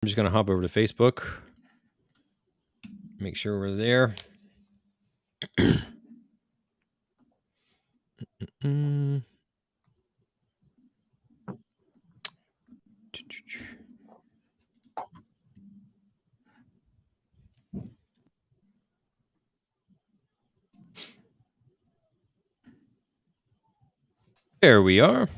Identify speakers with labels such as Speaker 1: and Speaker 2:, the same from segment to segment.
Speaker 1: I'm just going to hop over to Facebook. Make sure we're there. There we are.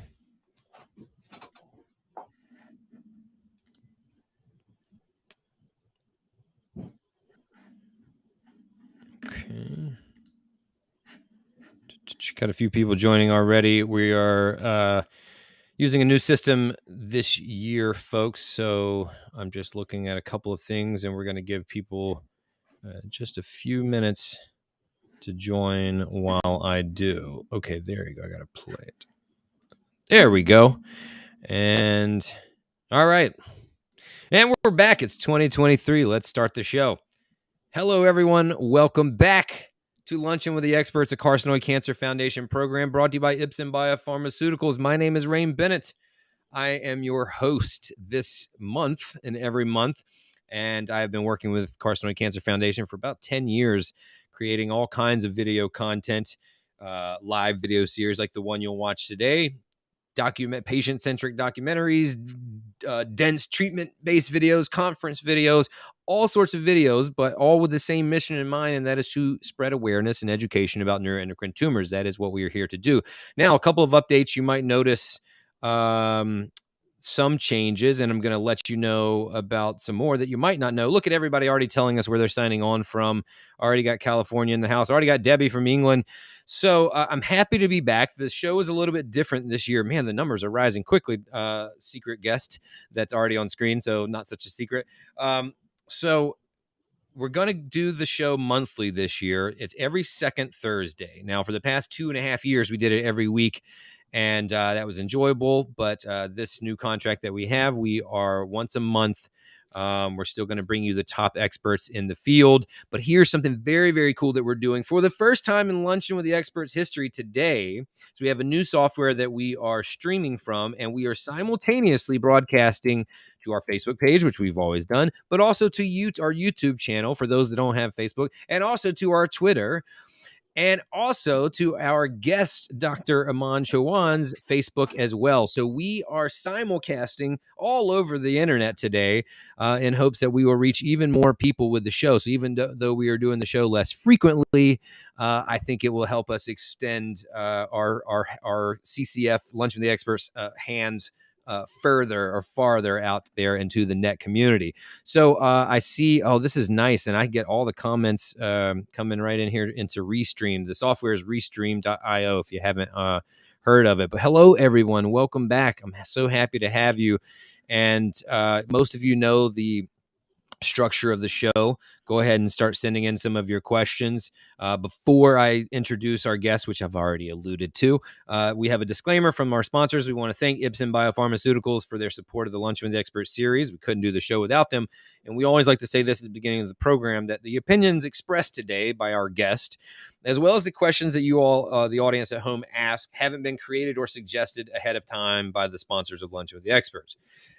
Speaker 1: Okay. Got a few people joining already. We are using a new system this year, folks. So I'm just looking at a couple of things, and we're going to give people just a few minutes to join while I do. Okay, there you go. I got to play it. There we go. And all right. And we're back. It's 2023. Let's start the show. Hello, everyone. Welcome back to Luncheon with the Experts, a Carcinoid Cancer Foundation program brought to you by Ipsen Biopharmaceuticals. My name is Rain Bennett. I am your host this month and every month, and I have been working with Carcinoid Cancer Foundation for about 10 years, creating all kinds of video content, live video series like the one you'll watch today, patient-centric documentaries, dense treatment-based videos, conference videos, all sorts of videos, but all with the same mission in mind, and that is to spread awareness and education about neuroendocrine tumors. That is what we are here to do. Now, a couple of updates. You might notice some changes, and I'm going to let you know about some more that you might not know. Look at everybody already telling us where they're signing on from. Already got California in the house. Already got Debbie from England. So I'm happy to be back. The show is a little bit different this year. Man, the numbers are rising quickly. Secret guest that's already on screen, so not such a secret. So we're going to do the show monthly this year. It's every second Thursday. Now, for the past 2.5 years, we did it every week, and that was enjoyable. But this new contract that we have, we are once a month. We're still going to bring you the top experts in the field. But here's something very, very cool that we're doing for the first time in Luncheon with the Experts history today. So we have a new software that we are streaming from, and we are simultaneously broadcasting to our Facebook page, which we've always done, but also to our YouTube channel for those that don't have Facebook, and also to our Twitter, and also to our guest, Dr. Aman Chauhan's Facebook as well. So we are simulcasting all over the internet today in hopes that we will reach even more people with the show. So even though we are doing the show less frequently, I think it will help us extend our CCF Lunch with the Experts hands further or farther out there into the net community. So I see, this is nice. And I get all the comments coming right in here into Restream. The software is restream.io if you haven't heard of it. But hello, everyone. Welcome back. I'm so happy to have you. And most of you know the structure of the show. Go ahead and start sending in some of your questions. Before I introduce our guest, which I've already alluded to, we have a disclaimer from our sponsors. We want to thank Ipsen Biopharmaceuticals for their support of the Luncheon with the Experts series. We couldn't do the show without them. And we always like to say this at the beginning of the program, that the opinions expressed today by our guest, as well as the questions that you all, the audience at home, ask, haven't been created or suggested ahead of time by the sponsors of Luncheon with the Experts.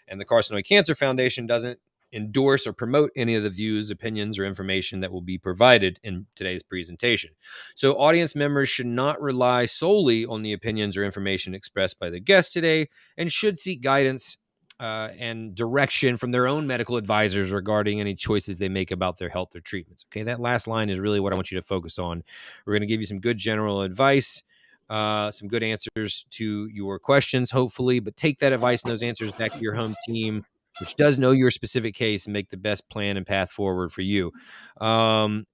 Speaker 1: And the Carcinoid Cancer Foundation doesn't endorse or promote any of the views, opinions, or information that will be provided in today's presentation. So audience members should not rely solely on the opinions or information expressed by the guest today, and should seek guidance and direction from their own medical advisors regarding any choices they make about their health or treatments. Okay, that last line is really what I want you to focus on. We're going to give you some good general advice, some good answers to your questions, hopefully, but take that advice and those answers back to your home team, which does know your specific case, and make the best plan and path forward for you. Hello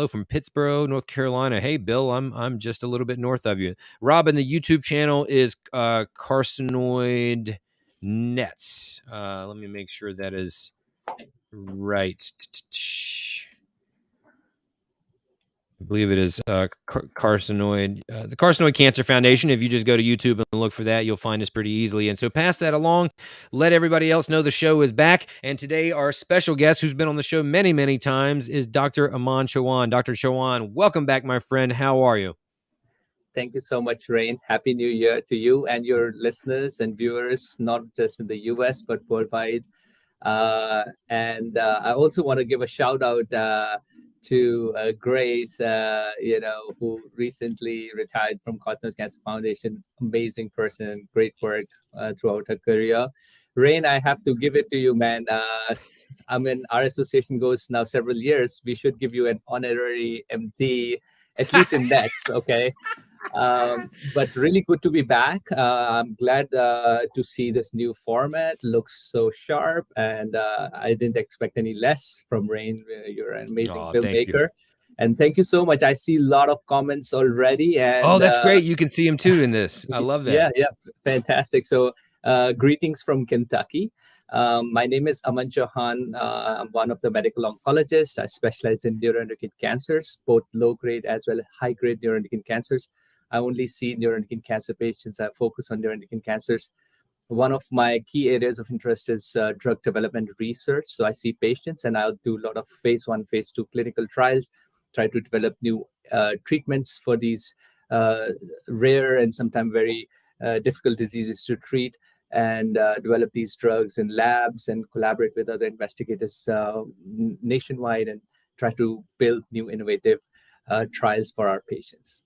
Speaker 1: from Pittsburgh, North Carolina. Hey, Bill, I'm just a little bit north of you. Robin, the YouTube channel is Carcinoid Nets. Let me make sure that is right. I believe it is Carcinoid, the Carcinoid Cancer Foundation. If you just go to YouTube and look for that, you'll find us pretty easily. And so pass that along. Let everybody else know the show is back. And today our special guest, who's been on the show many, many times, is Dr. Aman Chauhan. Dr. Chauhan, welcome back, my friend. How are you?
Speaker 2: Thank you so much, Rain. Happy New Year to you and your listeners and viewers, not just in the US, but worldwide. And I also want to give a shout out to Grace, who recently retired from Carcinoid Cancer Foundation. Amazing person, great work throughout her career. Rain, I have to give it to you, man. I mean, our association goes now several years. We should give you an honorary MD, at least in nets, okay? But really good to be back. I'm glad to see this new format. Looks so sharp, and I didn't expect any less from Rain. You're an amazing
Speaker 1: Oh, thank you.
Speaker 2: filmmaker, and thank you so much. I see a lot of comments already,
Speaker 1: Oh,
Speaker 2: and
Speaker 1: that's great. You can see him too in this. I love that.
Speaker 2: yeah, fantastic. So, greetings from Kentucky. My name is Aman Chauhan. I'm one of the medical oncologists. I specialize in neuroendocrine cancers, both low grade as well as high grade neuroendocrine cancers. I only see neuroendocrine cancer patients. I focus on neuroendocrine cancers. One of my key areas of interest is drug development research. So I see patients and I'll do a lot of phase one, phase two clinical trials, try to develop new treatments for these uh, rare and sometimes very difficult diseases to treat, and develop these drugs in labs and collaborate with other investigators nationwide and try to build new innovative trials for our patients.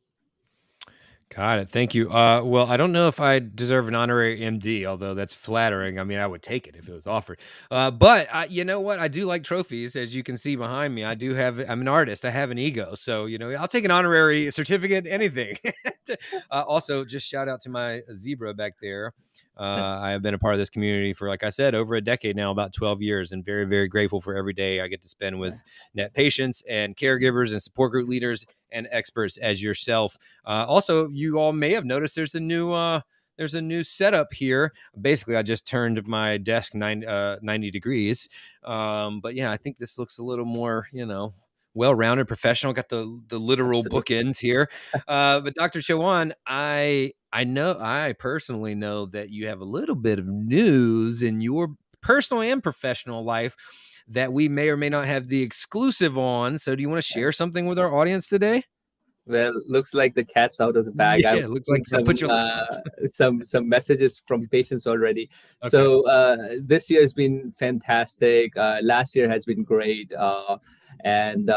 Speaker 1: Got it. Thank you. Well, I don't know if I deserve an honorary MD, although that's flattering. I mean, I would take it if it was offered. But you know what? I do like trophies, as you can see behind me. I do have. I'm an artist. I have an ego, so I'll take an honorary certificate, anything. Also, just shout out to my zebra back there. I have been a part of this community for, like I said, over a decade now, about 12 years, and very, very grateful for every day I get to spend with net patients and caregivers and support group leaders and experts as yourself. Also, you all may have noticed there's a new setup here. Basically, I just turned my desk 90 degrees. But yeah, I think this looks a little more, well-rounded, professional. Got the literal
Speaker 2: Absolutely.
Speaker 1: bookends here. But Dr. Chauhan, I personally know that you have a little bit of news in your personal and professional life that we may or may not have the exclusive on. So do you want to share something with our audience today?
Speaker 2: Well, looks like the cat's out of the bag.
Speaker 1: Yeah,
Speaker 2: I've
Speaker 1: it looks
Speaker 2: seen
Speaker 1: like I put you on the spot.
Speaker 2: some messages from patients already.
Speaker 1: Okay.
Speaker 2: So this year has been fantastic. Last year has been great, and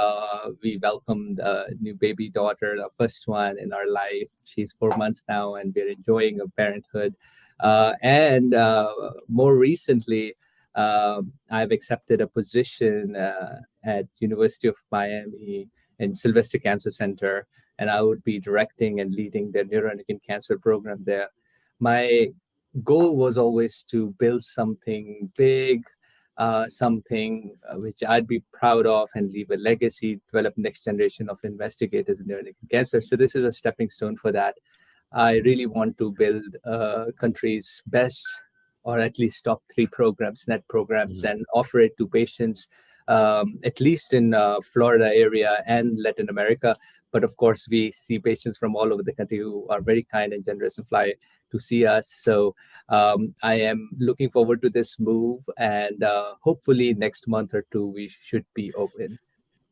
Speaker 2: we welcomed a new baby daughter, the first one in our life. She's 4 months now, and we're enjoying her parenthood. And more recently, I've accepted a position at University of Miami in Sylvester Cancer Center, and I would be directing and leading the neuroendocrine cancer program there. My goal was always to build something big, something which I'd be proud of and leave a legacy, develop next generation of investigators in neuroendocrine cancer. So this is a stepping stone for that. I really want to build country's best, or at least top three programs, net programs,
Speaker 1: Mhm.
Speaker 2: and offer it to patients, at least in Florida area and Latin America. But of course, we see patients from all over the country who are very kind and generous and fly to see us. So I am looking forward to this move, and hopefully next month or two we should be open.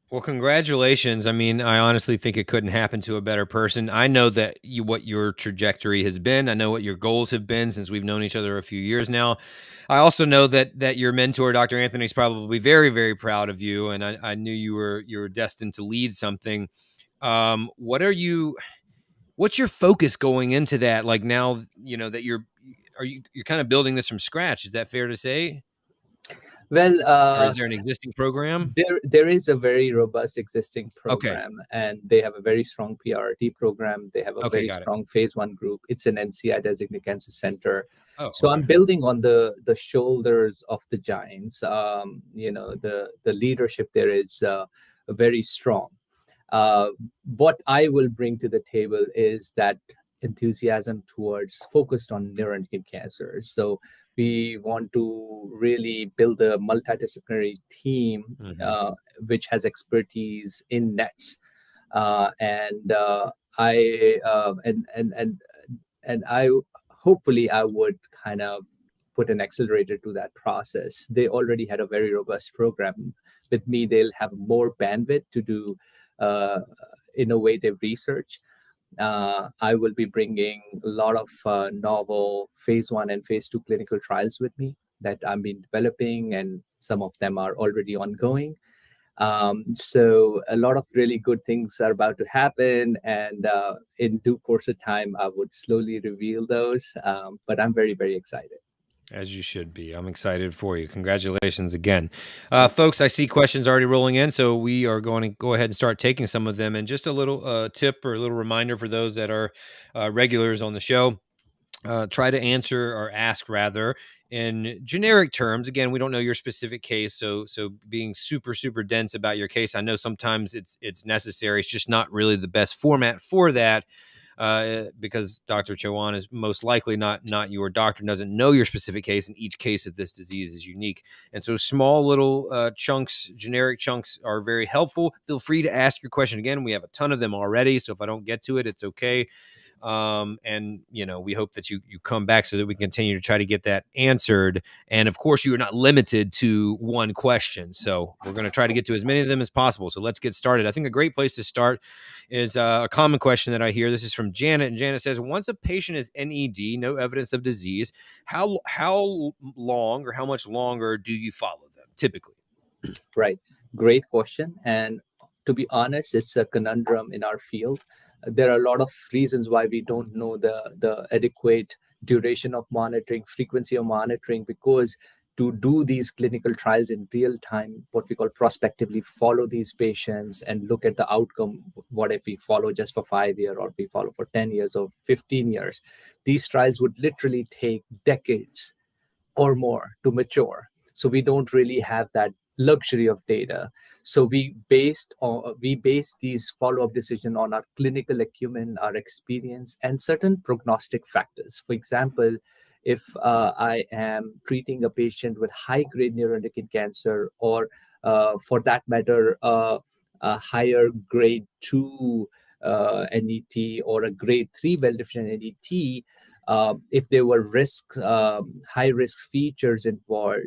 Speaker 1: Well, congratulations. I mean, I honestly think it couldn't happen to a better person. I know that what your trajectory has been. I know what your goals have been since we've known each other a few years now. I also know that your mentor, Dr. Anthony, is probably very, very proud of you, and I knew you were destined to lead something. What's your focus going into that? Like now, that you're kind of building this from scratch. Is that fair to say?
Speaker 2: Well,
Speaker 1: Or is there an existing program?
Speaker 2: there is a very robust existing
Speaker 1: Okay.
Speaker 2: program, and they have a very strong PRT program. They have a
Speaker 1: Okay,
Speaker 2: very
Speaker 1: got it.
Speaker 2: strong phase one group. It's an NCI designated cancer center.
Speaker 1: Oh,
Speaker 2: So
Speaker 1: okay.
Speaker 2: I'm building on the shoulders of the giants. The leadership there is very strong. Uh, what I will bring to the table is that enthusiasm towards focused on neuroendocrine cancers. So we want to really build a multidisciplinary team
Speaker 1: Mhm.
Speaker 2: which has expertise in nets, and I and I hopefully I would kind of put an accelerator to that process. They already had a very robust program. With me, they'll have more bandwidth to do uh, innovative research. I will be bringing a lot of novel phase one and phase two clinical trials with me. that I've been developing, and some of them are already ongoing. So a lot of really good things are about to happen, and in due course of time, I would slowly reveal those. But I'm very, very excited.
Speaker 1: As you should be. I'm excited for you. Congratulations again.
Speaker 2: Thank you.
Speaker 1: Folks, I see questions already rolling in, so we are going to go ahead and start taking some of them. And just a little tip or a little reminder for those that are regulars on the show. Try to answer or ask rather in generic terms. Again, we don't know your specific case, so being super dense about your case, I know sometimes it's necessary. It's just not really the best format for that. Because Dr. Chauhan is most likely not your doctor, doesn't know your specific case, and each case of this disease is unique. And so small little chunks, generic chunks are very helpful. Feel free to ask your question again. We have a ton of them already, so if I don't get to it, it's okay. And we hope that you come back so that we continue to try to get that answered. And of course, you are not limited to one question, so we're going to try to get to as many of them as possible. So let's get started. I think a great place to start is a common question that I hear. This is from Janet, and Janet says, once a patient is NED, no evidence of disease, how long or how much longer do you follow them typically?
Speaker 2: Right. Great question. And to be honest, it's a conundrum in our field. There are a lot of reasons why we don't know the adequate duration of monitoring, frequency of monitoring, because to do these clinical trials in real time, what we call prospectively follow these patients and look at the outcome. What if we follow just for 5 years, or we follow for 10 years or 15 years? These trials would literally take decades or more to mature. So we don't really have that luxury of data. So we base these follow-up decisions on our clinical acumen, our experience, and certain prognostic factors. For example, if I am treating a patient with high-grade neuroendocrine cancer, or for that matter, a higher grade 2 NET or a grade 3 well-defined NET, if there were high risk features involved.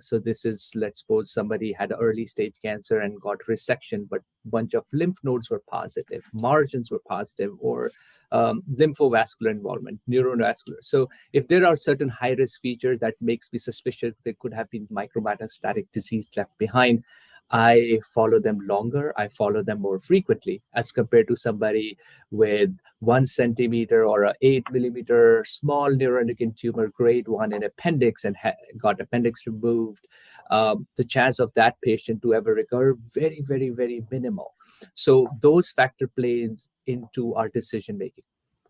Speaker 2: So this is, let's suppose somebody had early stage cancer and got resection, but a bunch of lymph nodes were positive, margins were positive, or lymphovascular involvement, neurovascular. So if there are certain high risk features that makes me suspicious there could have been micrometastatic disease left behind, I follow them longer. I follow them more frequently as compared to somebody with 1 centimeter or a 8 millimeter small neuroendocrine tumor, grade 1 in appendix, and got appendix removed. The chance of that patient to ever recur, very, very, very minimal. So those factor plays into our decision making.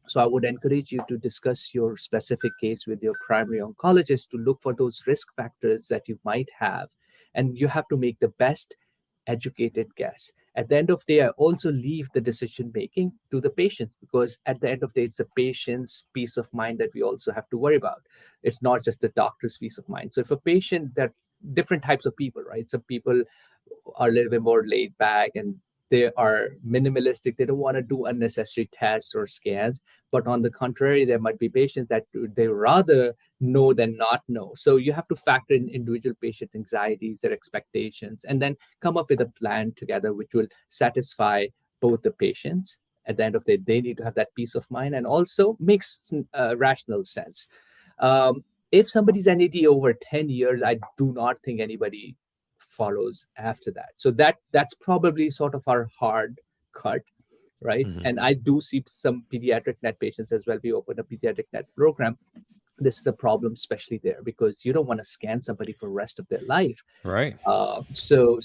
Speaker 2: So I would encourage you to discuss your specific case with your primary oncologist to look for those risk factors that you might have. And you have to make the best educated guess. At the end of the day, I also leave the decision making to the patient, because at the end of the day, it's the patient's peace of mind that we also have to worry about. It's not just the doctor's peace of mind. So if a patient, that different types of people, right? Some people are a little bit more laid back and they are minimalistic. They don't want to do unnecessary tests or scans. But on the contrary, there might be patients that they rather know than not know. So you have to factor in individual patient anxieties, their expectations, and then come up with a plan together which will satisfy both the patients. At the end of the day, they need to have that peace of mind, and also makes rational sense. If somebody's NAD over 10 years, I do not think anybody follows after that. So that's probably sort of our hard cut, right?
Speaker 1: Mm-hmm.
Speaker 2: And I do see some pediatric NET patients as well. We open a pediatric NET program. This is a problem, especially there, because you don't want to scan somebody for the rest of their life.
Speaker 1: Right.
Speaker 2: So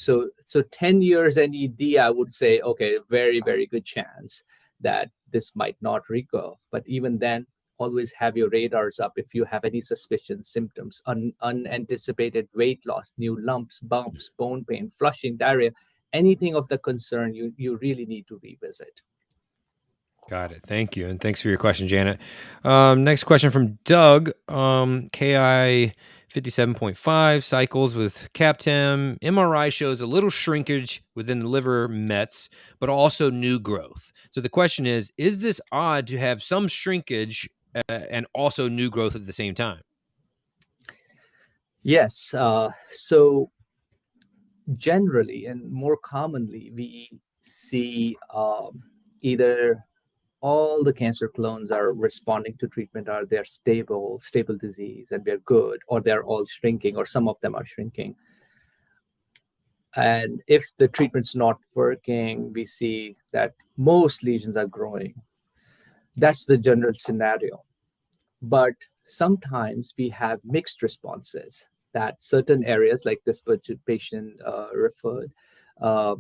Speaker 2: 10 years NED, I would say, okay, very, very good chance that this might not recur. But even then, always have your radars up if you have any suspicion, symptoms, unanticipated weight loss, new lumps, bumps, bone pain, flushing, diarrhea, anything of the concern, you really need to revisit.
Speaker 1: Got it. Thank you. And thanks for your question, Janet. Next question from Doug. KI 57.5 cycles with CAPTEM. MRI shows a little shrinkage within the liver mets, but also new growth. So the question is this odd to have some shrinkage and also new growth at the same time?
Speaker 2: Yes. So generally and more commonly, we see either all the cancer clones are responding to treatment, are they're stable disease, and they're good, or they're all shrinking, or some of them are shrinking. And if the treatment's not working, we see that most lesions are growing. That's the general scenario. But sometimes we have mixed responses, that certain areas, like this patient referred, uh,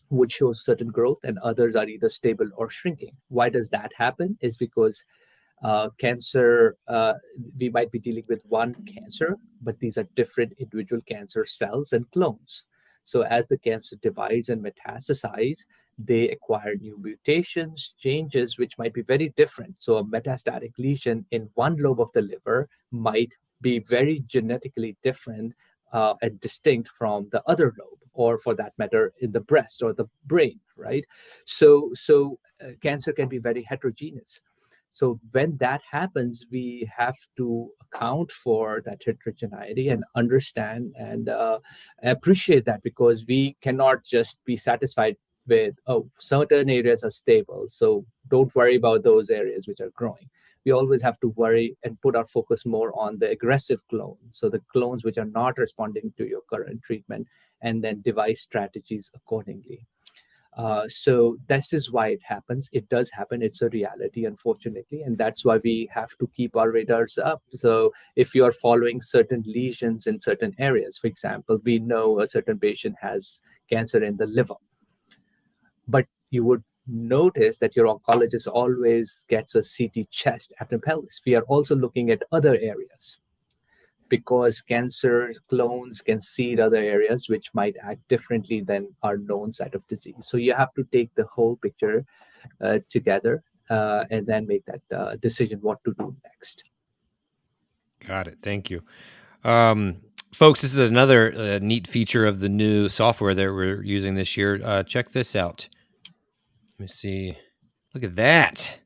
Speaker 2: would show certain growth, and others are either stable or shrinking. Why does that happen? Is because cancer, we might be dealing with one cancer, but these are different individual cancer cells and clones. So as the cancer divides and metastasizes, they acquire new mutations, changes, which might be very different. So a metastatic lesion in one lobe of the liver might be very genetically different and distinct from the other lobe, or for that matter, in the breast or the brain, right? So cancer can be very heterogeneous. So when that happens, we have to account for that heterogeneity and understand and appreciate that, because we cannot just be satisfied with, oh, certain areas are stable, so don't worry about those areas which are growing. We always have to worry and put our focus more on the aggressive clones, so the clones which are not responding to your current treatment, and then devise strategies accordingly. So this is why it happens. It does happen. It's a reality, unfortunately, and that's why we have to keep our radars up. So if you are following certain lesions in certain areas, for example, we know a certain patient has cancer in the liver, but you would notice that your oncologist always gets a CT chest, abdomen, pelvis. We are also looking at other areas, because cancer clones can seed other areas which might act differently than our known site of disease. So you have to take the whole picture together and then make that decision what to do next.
Speaker 1: Got it. Thank you. Folks, this is another neat feature of the new software that we're using this year. Check this out. Let me see. Look at that.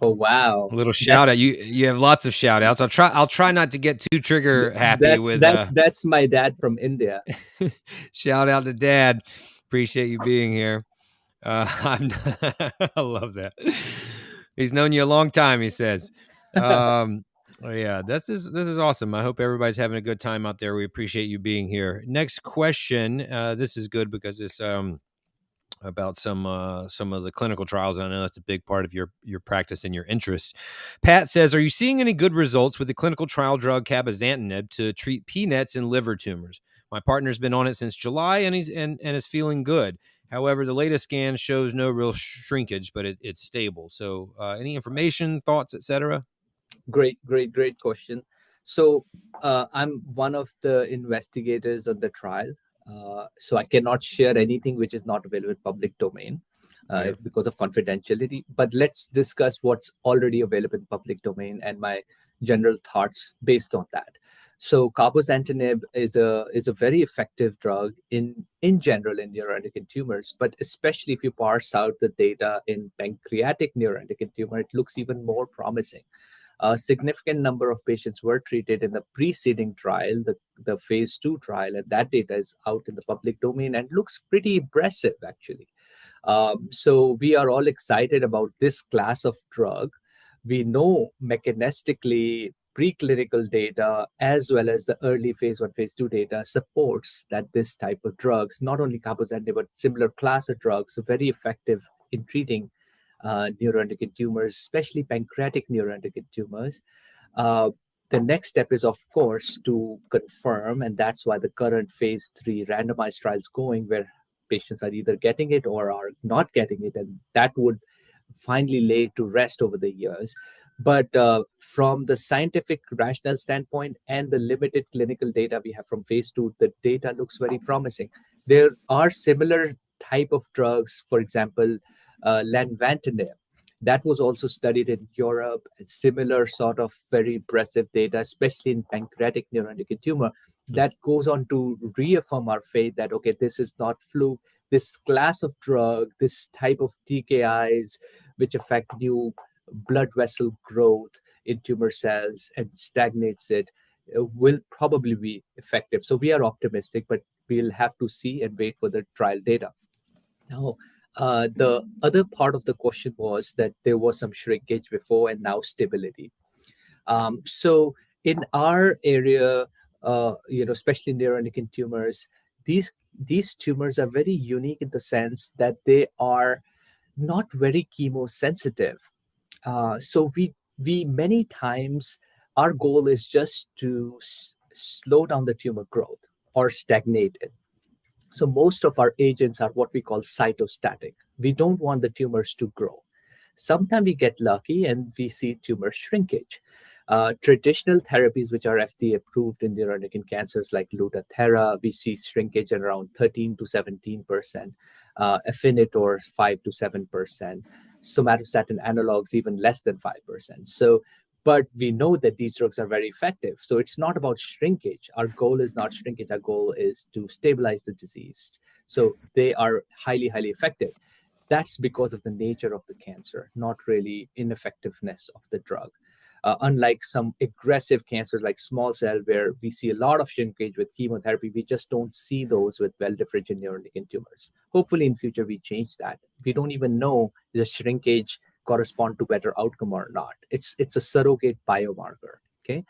Speaker 2: Oh, wow.
Speaker 1: A little shout out. You have lots of shout outs. I'll try not to get too trigger happy with
Speaker 2: that's my dad from India.
Speaker 1: Shout out to Dad. Appreciate you being here. I love that. He's known you a long time, he says. Yeah, this is awesome. I hope everybody's having a good time out there. We appreciate you being here. Next question. This is good because it's about some of the clinical trials. I know that's a big part of your practice and your interest. Pat says, are you seeing any good results with the clinical trial drug cabozantinib to treat PNETs and liver tumors? My partner's been on it since July and he's and is feeling good. However, the latest scan shows no real shrinkage, but it's stable. So any information, thoughts, etc.?
Speaker 2: Great question. So I'm one of the investigators of the trial. So I cannot share anything which is not available in public domain because of confidentiality. But let's discuss what's already available in public domain and my general thoughts based on that. So cabozantinib is a very effective drug in general in neuroendocrine tumors, but especially if you parse out the data in pancreatic neuroendocrine tumor, it looks even more promising. A significant number of patients were treated in the preceding trial, the phase 2 trial, and that data is out in the public domain and looks pretty impressive, actually. So we are all excited about this class of drug. We know mechanistically preclinical data as well as the early phase 1, phase 2 data supports that this type of drugs, not only cabozantinib, but similar class of drugs, are very effective in treating neuroendocrine tumors, especially pancreatic neuroendocrine tumors. The next step is, of course, to confirm, and that's why the current phase 3 randomized trial is going, where patients are either getting it or are not getting it, and that would finally lay to rest over the years. But from the scientific rational standpoint and the limited clinical data we have from phase 2, the data looks very promising. There are similar type of drugs, for example, lenvatinib. That was also studied in Europe. It's similar sort of very impressive data, especially in pancreatic neuroendocrine tumor. That goes on to reaffirm our faith that, okay, this is not fluke. This class of drug, this type of TKIs, which affect new blood vessel growth in tumor cells and stagnates it, will probably be effective. So we are optimistic, but we'll have to see and wait for the trial data. Now, The other part of the question was that there was some shrinkage before and now stability. So in our area, especially neuroendocrine tumors, these tumors are very unique in the sense that they are not very chemosensitive. So we many times our goal is just to slow down the tumor growth or stagnate it. So most of our agents are what we call cytostatic. We don't want the tumors to grow. Sometimes we get lucky and we see tumor shrinkage. Traditional therapies, which are FDA approved in neuroendocrine cancers like Lutathera, we see shrinkage at around 13 to 17%, Affinitor 5 to 7%, somatostatin analogs even less than 5%. So, but we know that these drugs are very effective. So it's not about shrinkage. Our goal is not shrinkage. Our goal is to stabilize the disease. So they are highly, highly effective. That's because of the nature of the cancer, not really ineffectiveness of the drug. Unlike some aggressive cancers like small cell, where we see a lot of shrinkage with chemotherapy, we just don't see those with well-differentiated neuroendocrine tumors. Hopefully, in future, we change that. We don't even know the shrinkage correspond to better outcome or not. It's a surrogate biomarker. Okay,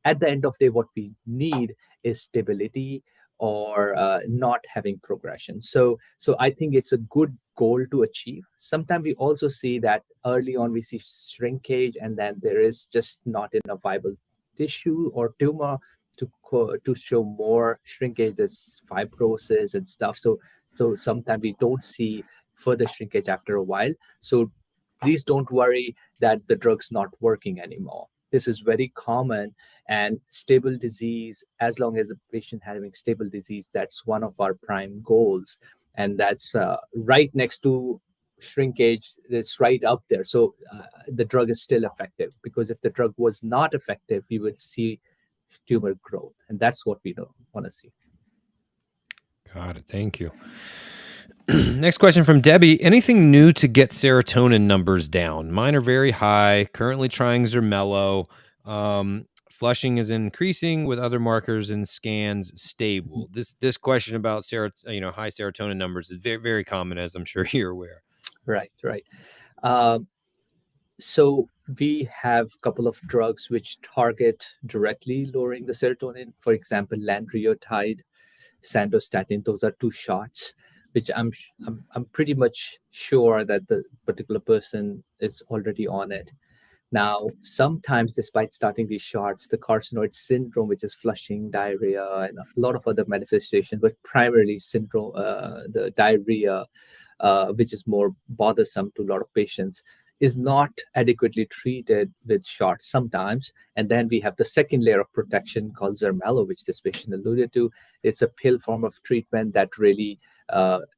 Speaker 2: at the end of the day, what we need is stability or not having progression. So I think it's a good goal to achieve. Sometimes we also see that early on we see shrinkage, and then there is just not enough viable tissue or tumor to show more shrinkage. There's fibrosis and stuff. So sometimes we don't see further shrinkage after a while. So please don't worry that the drug's not working anymore. This is very common, and stable disease, as long as the patient having stable disease, that's one of our prime goals. And that's right next to shrinkage. It's right up there. So the drug is still effective, because if the drug was not effective, we would see tumor growth. And that's what we don't want to see.
Speaker 1: Got it. Thank you. Next question from Debbie. Anything new to get serotonin numbers down? Mine are very high. Currently trying Zermello. Flushing is increasing with other markers and scans stable. This question about high serotonin numbers is very, very common, as I'm sure you're aware.
Speaker 2: Right. So we have a couple of drugs which target directly lowering the serotonin. For example, lanreotide, sandostatin. Those are two shots, which I'm pretty much sure that the particular person is already on it. Now, sometimes, despite starting these shots, the carcinoid syndrome, which is flushing, diarrhea, and a lot of other manifestations, but primarily syndrome, the diarrhea, which is more bothersome to a lot of patients, is not adequately treated with shots sometimes. And then we have the second layer of protection called Zermello, which this patient alluded to. It's a pill form of treatment that really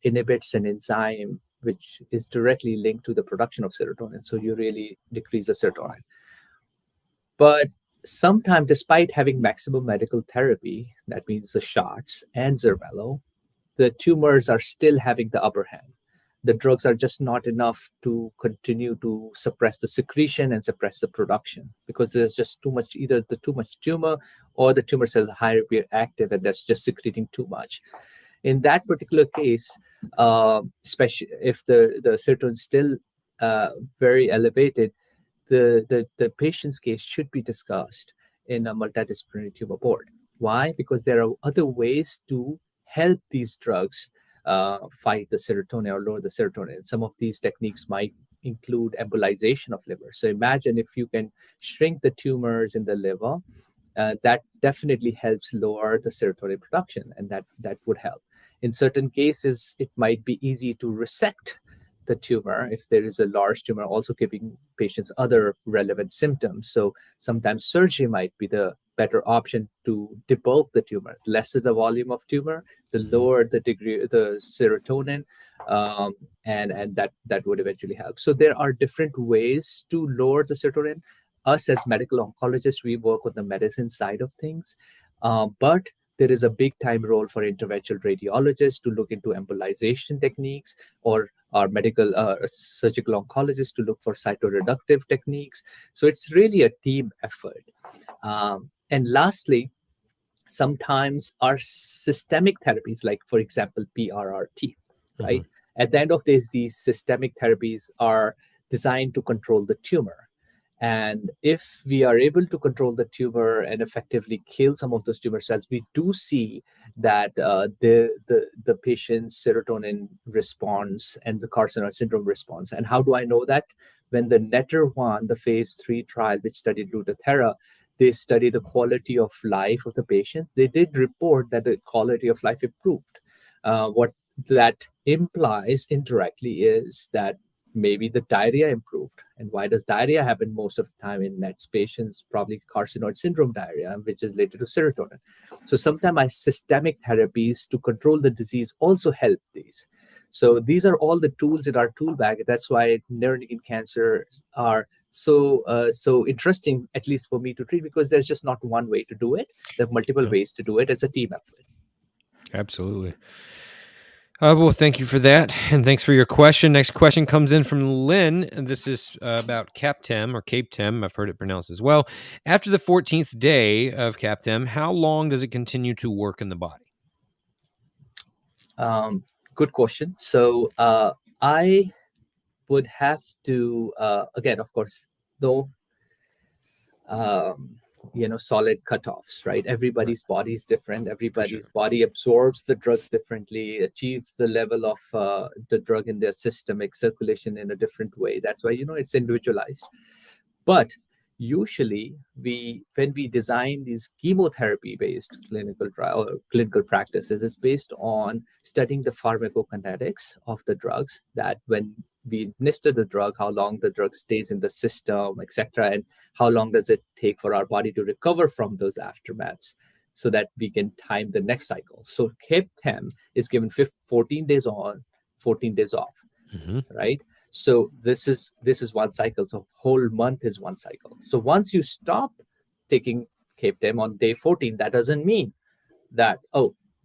Speaker 2: inhibits an enzyme which is directly linked to the production of serotonin. So you really decrease the serotonin. But sometimes, despite having maximum medical therapy, that means the shots and Zermello, the tumors are still having the upper hand. The drugs are just not enough to continue to suppress the secretion and suppress the production, because there's just too much, either the too much tumor or the tumor cells are highly active and that's just secreting too much. In that particular case, especially if the serotonin is still very elevated, the patient's case should be discussed in a multidisciplinary tumor board. Why? Because there are other ways to help these drugs fight the serotonin or lower the serotonin. Some of these techniques might include embolization of liver. So imagine if you can shrink the tumors in the liver, that definitely helps lower the serotonin production, and that would help. In certain cases, it might be easy to resect the tumor if there is a large tumor, also giving patients other relevant symptoms. So sometimes surgery might be the better option to debulk the tumor. Lesser the volume of tumor, the lower the degree the serotonin, and that would eventually help. So there are different ways to lower the serotonin. Us as medical oncologists, we work on the medicine side of things, but there is a big time role for interventional radiologists to look into embolization techniques, or our medical surgical oncologists to look for cytoreductive techniques. So it's really a team effort. And lastly, sometimes our systemic therapies, like for example PRRT, right? At the end of this, these systemic therapies are designed to control the tumor. And if we are able to control the tumor and effectively kill some of those tumor cells, we do see that the patient's serotonin response and the carcinoid syndrome response. And how do I know that? When the NETTER-1, the phase 3 trial, which studied Lutathera, they studied the quality of life of the patients. They did report that the quality of life improved. What that implies indirectly is that maybe the diarrhea improved. And why does diarrhea happen most of the time in NETs patients? Probably carcinoid syndrome diarrhea, which is related to serotonin. So sometimes my systemic therapies to control the disease also help these. So these are all the tools in our tool bag. That's why neuroendocrine cancers are so interesting, at least for me to treat, because there's just not one way to do it. There are multiple ways to do it. It's a team effort.
Speaker 1: Absolutely. Well, thank you for that, and thanks for your question. Next question comes in from Lynn, and this is about CAPTEM or CAPTEM. I've heard it pronounced as well. After the 14th day of CAPTEM, how long does it continue to work in the body?
Speaker 2: Good question. So I would have to, again, of course, though, solid cutoffs, right? Everybody's body is different. Everybody's body absorbs the drugs differently, achieves the level of the drug in their systemic circulation in a different way. That's why, it's individualized. But usually when we design these chemotherapy-based clinical trial or clinical practices, it's based on studying the pharmacokinetics of the drugs, that when we administer the drug, how long the drug stays in the system, etc., and how long does it take for our body to recover from those aftermaths, so that we can time the next cycle. So CAPTEM is given 14 days on, 14 days off, right? So this is one cycle. So whole month is one cycle. So once you stop taking CAPTEM on day 14, that doesn't mean that,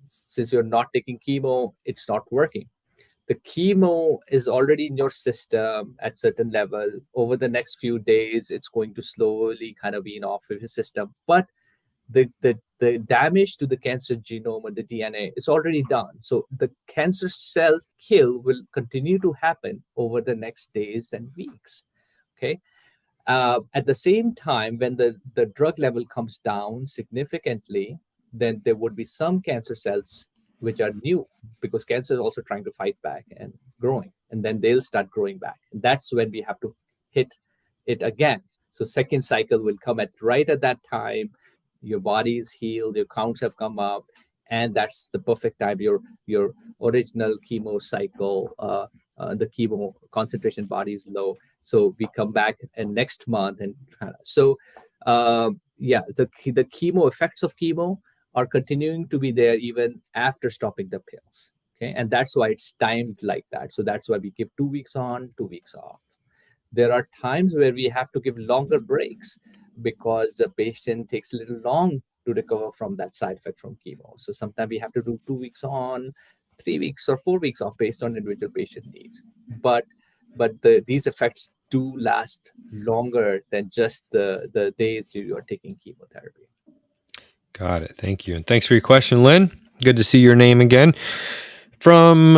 Speaker 2: since you're not taking chemo, it's not working. The chemo is already in your system at certain level. Over the next few days, it's going to slowly kind of wean off of your system. But the damage to the cancer genome and the DNA is already done. So the cancer cell kill will continue to happen over the next days and weeks. Okay. At the same time, when the drug level comes down significantly, then there would be some cancer cells which are new, because cancer is also trying to fight back and growing, and then they'll start growing back. And that's when we have to hit it again. So second cycle will come right at that time. Your body is healed, your counts have come up, and that's the perfect time. Your original chemo cycle, the chemo concentration body is low, so we come back and next month, and so the chemo effects of chemo are continuing to be there even after stopping the pills. Okay, and that's why it's timed like that. So that's why we give 2 weeks on, 2 weeks off. There are times where we have to give longer breaks because the patient takes a little long to recover from that side effect from chemo. So sometimes we have to do 2 weeks on, 3 weeks or 4 weeks off based on individual patient needs. But these effects do last longer than just the days you are taking chemotherapy.
Speaker 1: Got it. Thank you. And thanks for your question, Lynn. Good to see your name again. From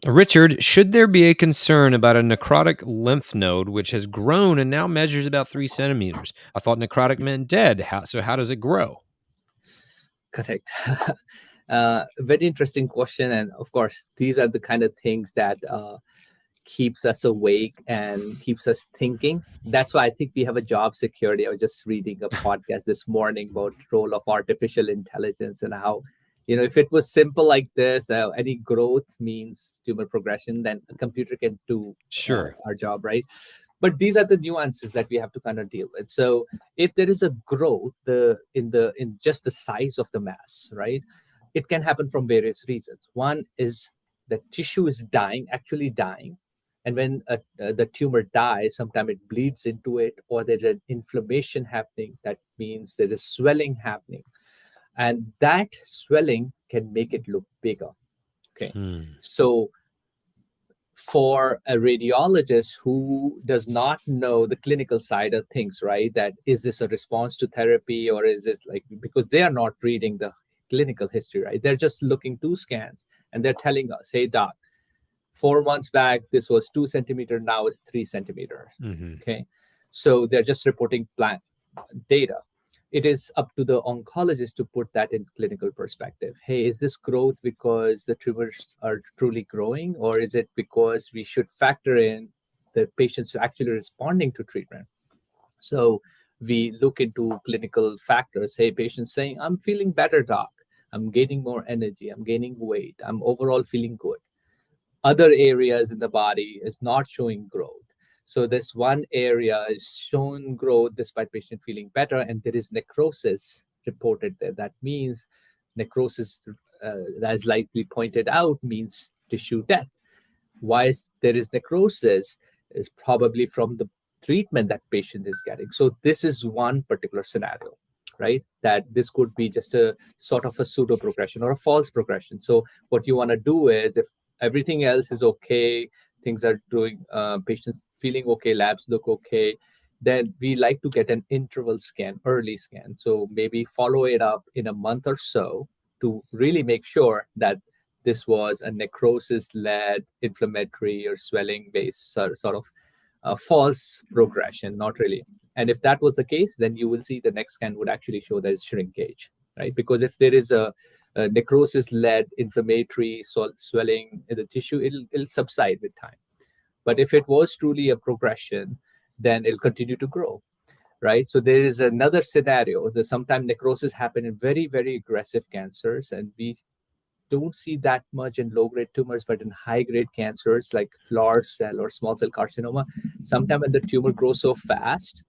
Speaker 1: Richard, should there be a concern about a necrotic lymph node which has grown and now measures about 3 centimeters? I thought necrotic meant dead. So how does it grow?
Speaker 2: Correct. Very interesting question. And of course, these are the kind of things that keeps us awake and keeps us thinking. That's why I think we have a job security. I was just reading a podcast this morning about the role of artificial intelligence and how, if it was simple like this, any growth means tumor progression, then a computer can do our job, right? But these are the nuances that we have to kind of deal with. So if there is a growth in just the size of the mass, right, it can happen from various reasons. One is the tissue is actually dying. And when the tumor dies, sometimes it bleeds into it, or there's an inflammation happening. That means there is swelling happening. And that swelling can make it look bigger. Okay. So for a radiologist who does not know the clinical side of things, right, that is this a response to therapy, or is this because they are not reading the clinical history, right? They're just looking 2 scans and they're telling us, hey, doc, 4 months back, this was 2 centimeters, now it's 3 centimeters.
Speaker 1: Mm-hmm.
Speaker 2: Okay. So they're just reporting data. It is up to the oncologist to put that in clinical perspective. Hey, is this growth because the tumors are truly growing, or is it because we should factor in the patients actually responding to treatment? So we look into clinical factors. Hey, patients saying, I'm feeling better, doc. I'm gaining more energy. I'm gaining weight. I'm overall feeling good. Other areas in the body is not showing growth. So this one area is showing growth despite patient feeling better, and there is necrosis reported there. That means necrosis, as likely pointed out, means tissue death. Why there is necrosis is probably from the treatment that patient is getting. So this is one particular scenario, right? That this could be just a sort of a pseudo progression or a false progression. So what you want to do is, if everything else is okay, things are doing, patients feeling okay, labs look okay, then we like to get an interval scan, early scan. So maybe follow it up in a month or so to really make sure that this was a necrosis-led inflammatory or swelling-based sort of false progression, not really. And if that was the case, then you will see the next scan would actually show there's shrinkage, right? Because if there is a necrosis-led inflammatory swelling in the tissue, it'll subside with time. But if it was truly a progression, then it'll continue to grow, right? So there is another scenario that sometimes necrosis happen in very, very aggressive cancers, and we don't see that much in low-grade tumors, but in high-grade cancers like large cell or small cell carcinoma, sometimes when the tumor grows so fast,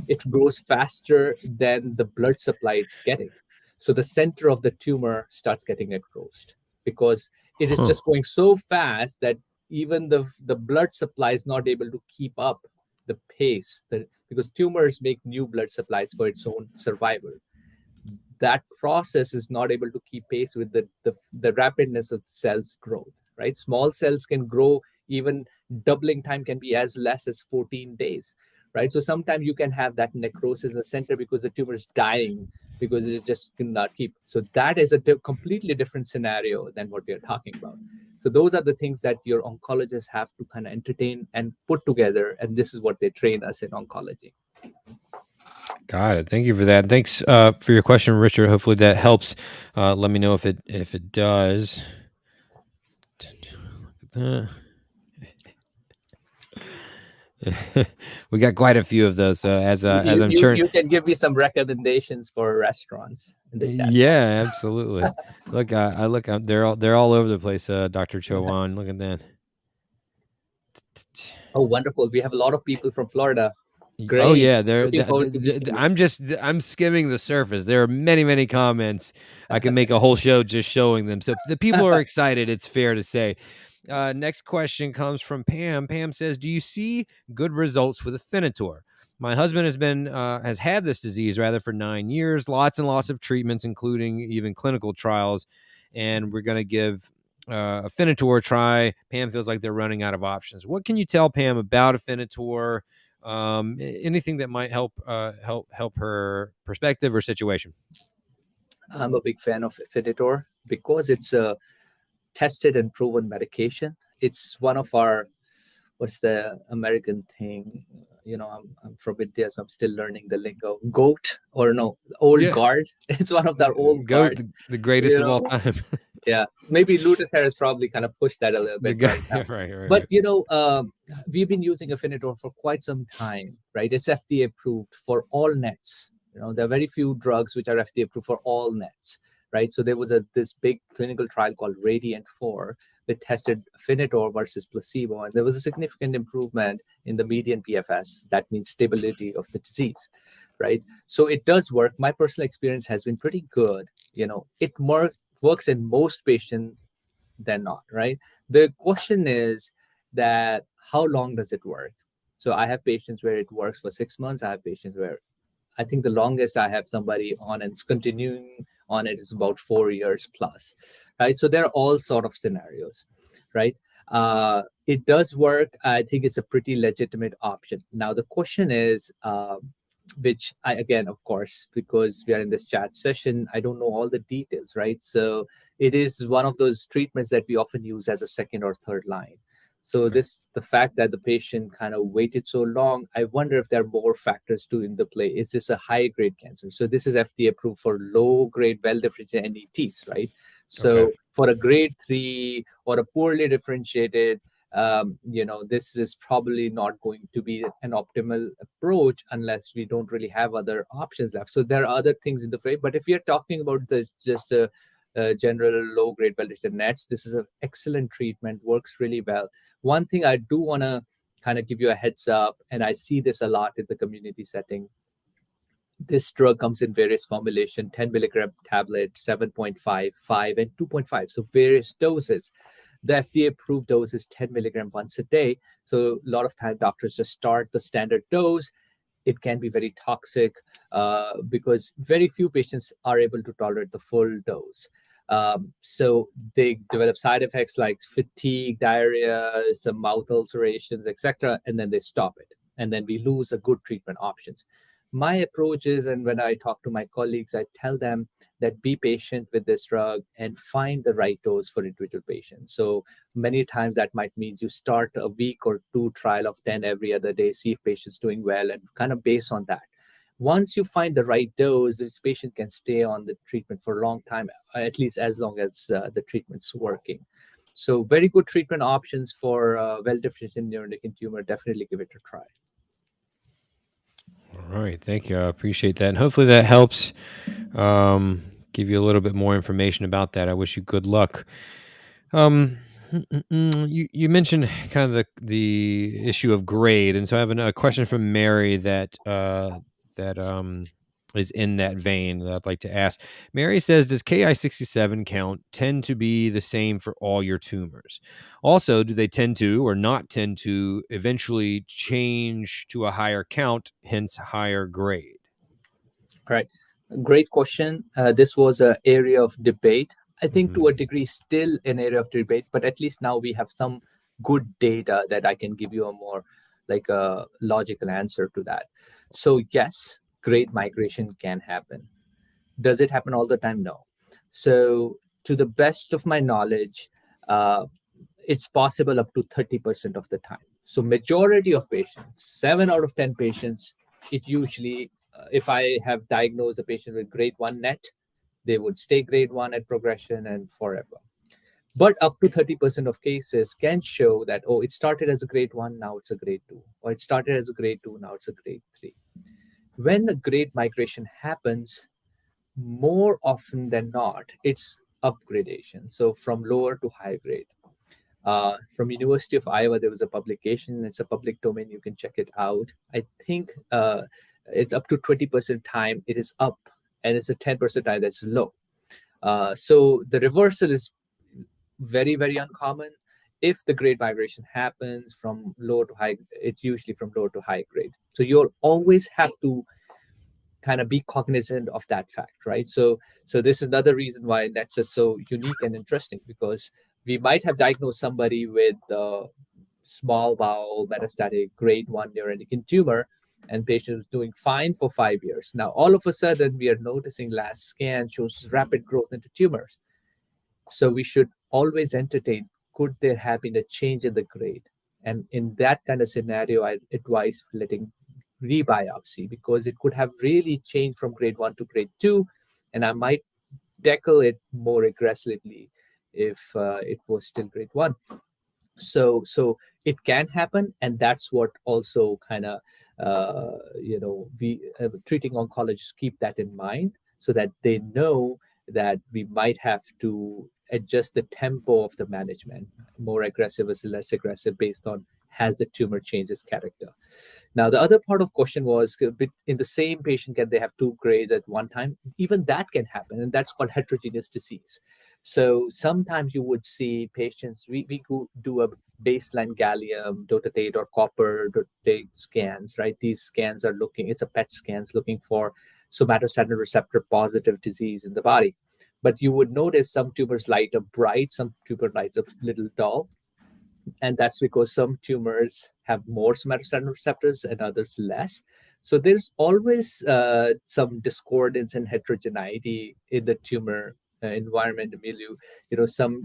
Speaker 2: it grows faster than the blood supply it's getting. So the center of the tumor starts getting necrosed because it is just going so fast that even the blood supply is not able to keep up the pace, because tumors make new blood supplies for its own survival. That process is not able to keep pace with the rapidness of the cell's growth, right? Small cells can grow, even doubling time can be as less as 14 days, right? So sometimes you can have that necrosis in the center because the tumor is dying, because it just cannot keep. So that is a completely different scenario than what we are talking about. So those are the things that your oncologists have to kind of entertain and put together, and this is what they train us in oncology.
Speaker 1: Got it. Thank you for that. Thanks for your question, Richard. Hopefully that helps. Let me know if it does. Look at that. We got quite a few of those. So as I'm sure
Speaker 2: you can give me some recommendations for restaurants in the chat.
Speaker 1: Yeah, absolutely. Look, I look. They're all over the place. Dr. Chauhan, look at that.
Speaker 2: Oh, wonderful! We have a lot of people from Florida. Great.
Speaker 1: Oh yeah, I'm skimming the surface. There are many comments. I can make a whole show just showing them. So the people are excited. It's fair to say. Next question comes from Pam. Pam says, "Do you see good results with Affinitor? My husband has had this disease for 9 years. Lots and lots of treatments, including even clinical trials, and we're going to give Affinitor a try. Pam feels like they're running out of options. What can you tell Pam about Affinitor? Anything that might help her perspective or situation?"
Speaker 2: I'm a big fan of Affinitor because it's a tested and proven medication. It's one of our, what's the American thing? I'm from India, so I'm still learning the lingo. Old guard. It's one of our old guard.
Speaker 1: The greatest of all time.
Speaker 2: Yeah, maybe Lutathera has probably kind of pushed that a little bit right now.
Speaker 1: Right.
Speaker 2: But we've been using Affinitor for quite some time, right? It's FDA approved for all NETs. There are very few drugs which are FDA approved for all NETs, right? So there was this big clinical trial called Radiant-4 that tested Affinitor versus placebo, and there was a significant improvement in the median PFS. That means stability of the disease, right? So it does work. My personal experience has been pretty good. It works in most patients than not, right? The question is that how long does it work? So I have patients where it works for 6 months. I have patients where I think the longest I have somebody on and it's continuing on it is about 4 years plus, right? So there are all sort of scenarios, right? It does work. I think it's a pretty legitimate option. Now the question is, which I, again, of course, because we are in this chat session, I don't know all the details, right? So it is one of those treatments that we often use as a second or third line. So
Speaker 1: Okay.
Speaker 2: the fact that the patient kind of waited so long, I wonder if there are more factors to in the play. Is this a high grade cancer? So this is FDA approved for low grade, well differentiated NETs, right?
Speaker 1: Okay.
Speaker 2: So for a grade 3 or a poorly differentiated, this is probably not going to be an optimal approach unless we don't really have other options left. So there are other things in the frame. But if we are talking about this, just a general low grade validated nets, this is an excellent treatment, works really well. One thing I do want to kind of give you a heads up, and I see this a lot in the community setting. This drug comes in various formulation, 10 milligram tablet, 7.5, 5, and 2.5. So various doses. The FDA approved dose is 10 milligram once a day. So a lot of time doctors just start the standard dose. It can be very toxic because very few patients are able to tolerate the full dose. So they develop side effects like fatigue, diarrhea, some mouth ulcerations, etc., and then they stop it. And then we lose a good treatment options. My approach is, and when I talk to my colleagues, I tell them that be patient with this drug and find the right dose for individual patients. So many times that might mean you start a week or two trial of 10 every other day, see if patient's doing well, and kind of base on that. Once you find the right dose, these patients can stay on the treatment for a long time, at least as long as the treatment's working. So very good treatment options for well-differentiated neuroendocrine tumor. Definitely give it a try.
Speaker 1: All right. Thank you. I appreciate that. And hopefully that helps give you a little bit more information about that. I wish you good luck. You mentioned kind of the issue of grade, and so I have a question from Mary that is in that vein that I'd like to ask. Mary says, "Does Ki-67 count tend to be the same for all your tumors? Also, do they tend to or not tend to eventually change to a higher count, hence higher grade?"
Speaker 2: All right. Great question. This was an area of debate. I think
Speaker 1: Hmm.
Speaker 2: to a degree, still an area of debate, but at least now we have some good data that I can give you a more like a logical answer to that. So yes, grade migration can happen. Does it happen all the time? No. So to the best of my knowledge, uh, it's possible up to 30% of the time. So majority of patients, 7 out of 10 patients, it usually, if I have diagnosed a patient with grade 1 net, they would stay grade 1 at progression and forever. But up to 30% of cases can show that, oh, it started as a grade 1, now it's a grade 2, or it started as a grade 2, now it's a grade 3. When the grade migration happens, more often than not, it's upgradation. So from lower to high grade. From University of Iowa, there was a publication. It's a public domain. You can check it out. I think it's up to 20% time it is up, and it's a 10% time that's low. So the reversal is very, very uncommon. If the grade migration happens from low to high, it's usually from low to high grade. So you'll always have to kind of be cognizant of that fact, right? So this is another reason why that's just so unique and interesting, because we might have diagnosed somebody with small bowel metastatic grade 1 neuroendocrine tumor, and patient was doing fine for 5 years. Now all of a sudden we are noticing last scan shows rapid growth into tumors. So we should always entertain, could there have been a change in the grade? And in that kind of scenario, I advise letting rebiopsy, because it could have really changed from grade 1 to grade 2, and I might tackle it more aggressively if it was still grade 1. So it can happen, and that's what also kind of we treating oncologists keep that in mind, so that they know that we might have to adjust the tempo of the management, more aggressive or less aggressive, based on has the tumor changed its character. Now, the other part of question was in the same patient, can they have two grades at one time? Even that can happen, and that's called heterogeneous disease. So sometimes you would see patients, we do a baseline gallium, dotatate, or copper dotatate scans, right? These scans are looking, it's a PET scans looking for somatostatin receptor positive disease in the body. But you would notice some tumors light up bright, some tumor lights up a little dull. And that's because some tumors have more somatostatin receptors and others less. So there's always some discordance and heterogeneity in the tumor environment, milieu. Some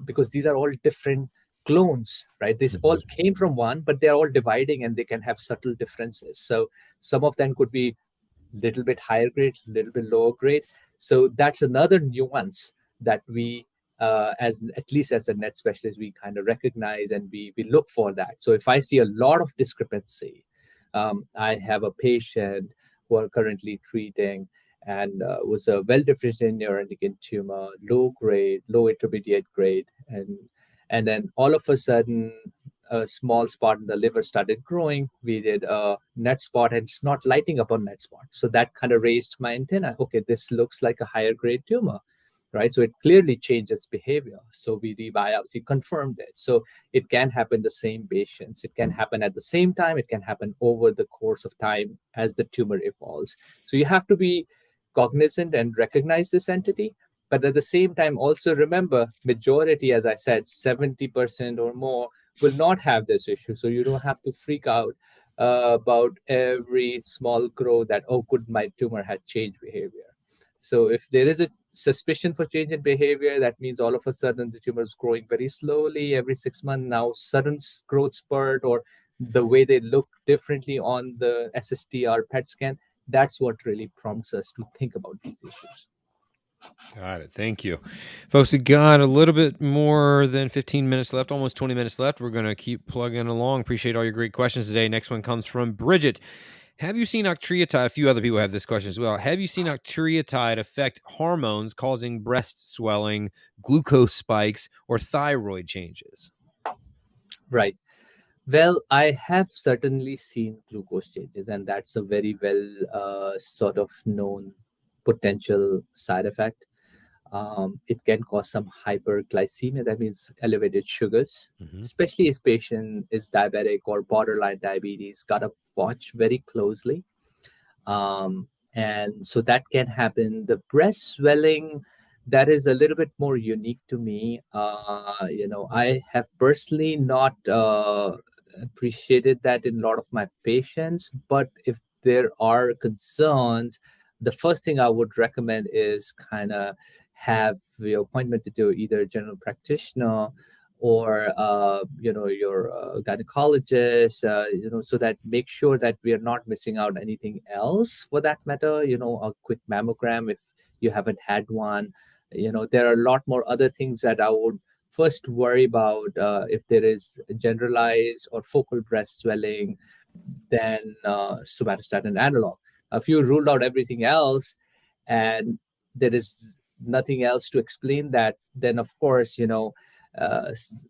Speaker 2: because these are all different clones, right? This all came from one, but they're all dividing and they can have subtle differences. So some of them could be little bit higher grade, little bit lower grade. So that's another nuance that we, as at least as a net specialist, we kind of recognize and we look for that. So if I see a lot of discrepancy, I have a patient who are currently treating and was a well-differentiated neuroendocrine tumor, low grade, low intermediate grade, and then all of a sudden a small spot in the liver started growing. We did a net spot and it's not lighting up on net spot. So that kind of raised my antenna. Okay, this looks like a higher grade tumor, right? So it clearly changes behavior. So we biopsy confirmed it. So it can happen the same patients. It can happen at the same time. It can happen over the course of time as the tumor evolves. So you have to be cognizant and recognize this entity. But at the same time, also remember, majority, as I said, 70% or more will not have this issue. So you don't have to freak out about every small growth that, oh, could my tumor have changed behavior. So if there is a suspicion for change in behavior, that means all of a sudden the tumor is growing very slowly every 6 months, now sudden growth spurt, or the way they look differently on the SST or PET scan. That's what really prompts us to think about these issues.
Speaker 1: Got it. Thank you. Folks, we got a little bit more than 15 minutes left, almost 20 minutes left. We're going to keep plugging along. Appreciate all your great questions today. Next one comes from Bridget. Have you seen octreotide? A few other people have this question as well. Have you seen octreotide affect hormones causing breast swelling, glucose spikes, or thyroid changes?
Speaker 2: Right. Well, I have certainly seen glucose changes, and that's a very well sort of known potential side effect. It can cause some hyperglycemia, that means elevated sugars, especially if patient is diabetic or borderline diabetes. Gotta watch very closely. And so that can happen. The breast swelling, that is a little bit more unique to me. I have personally not appreciated that in a lot of my patients, but if there are concerns, the first thing I would recommend is kind of have your appointment to either a general practitioner or your gynecologist, so that make sure that we are not missing out anything else for that matter. A quick mammogram if you haven't had one. There are a lot more other things that I would first worry about if there is generalized or focal breast swelling, then somatostatin analog. If you ruled out everything else and there is nothing else to explain that, then of course,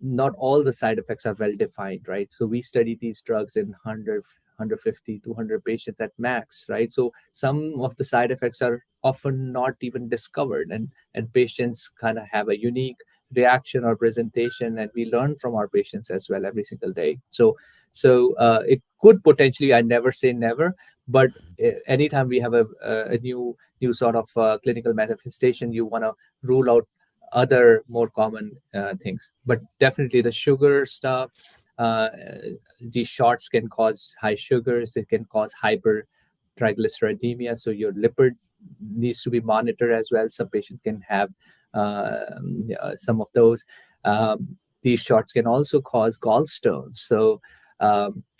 Speaker 2: not all the side effects are well defined, right? So we study these drugs in 100, 150, 200 patients at max, right? So some of the side effects are often not even discovered, and patients kind of have a unique reaction or presentation, and we learn from our patients as well every single day. So it could potentially, I never say never, but anytime we have a new sort of clinical manifestation, you want to rule out other more common things. But definitely the sugar stuff, these shots can cause high sugars. It can cause hypertriglyceridemia, so your lipid needs to be monitored as well. Some patients can have some of those. These shots can also cause gallstones. So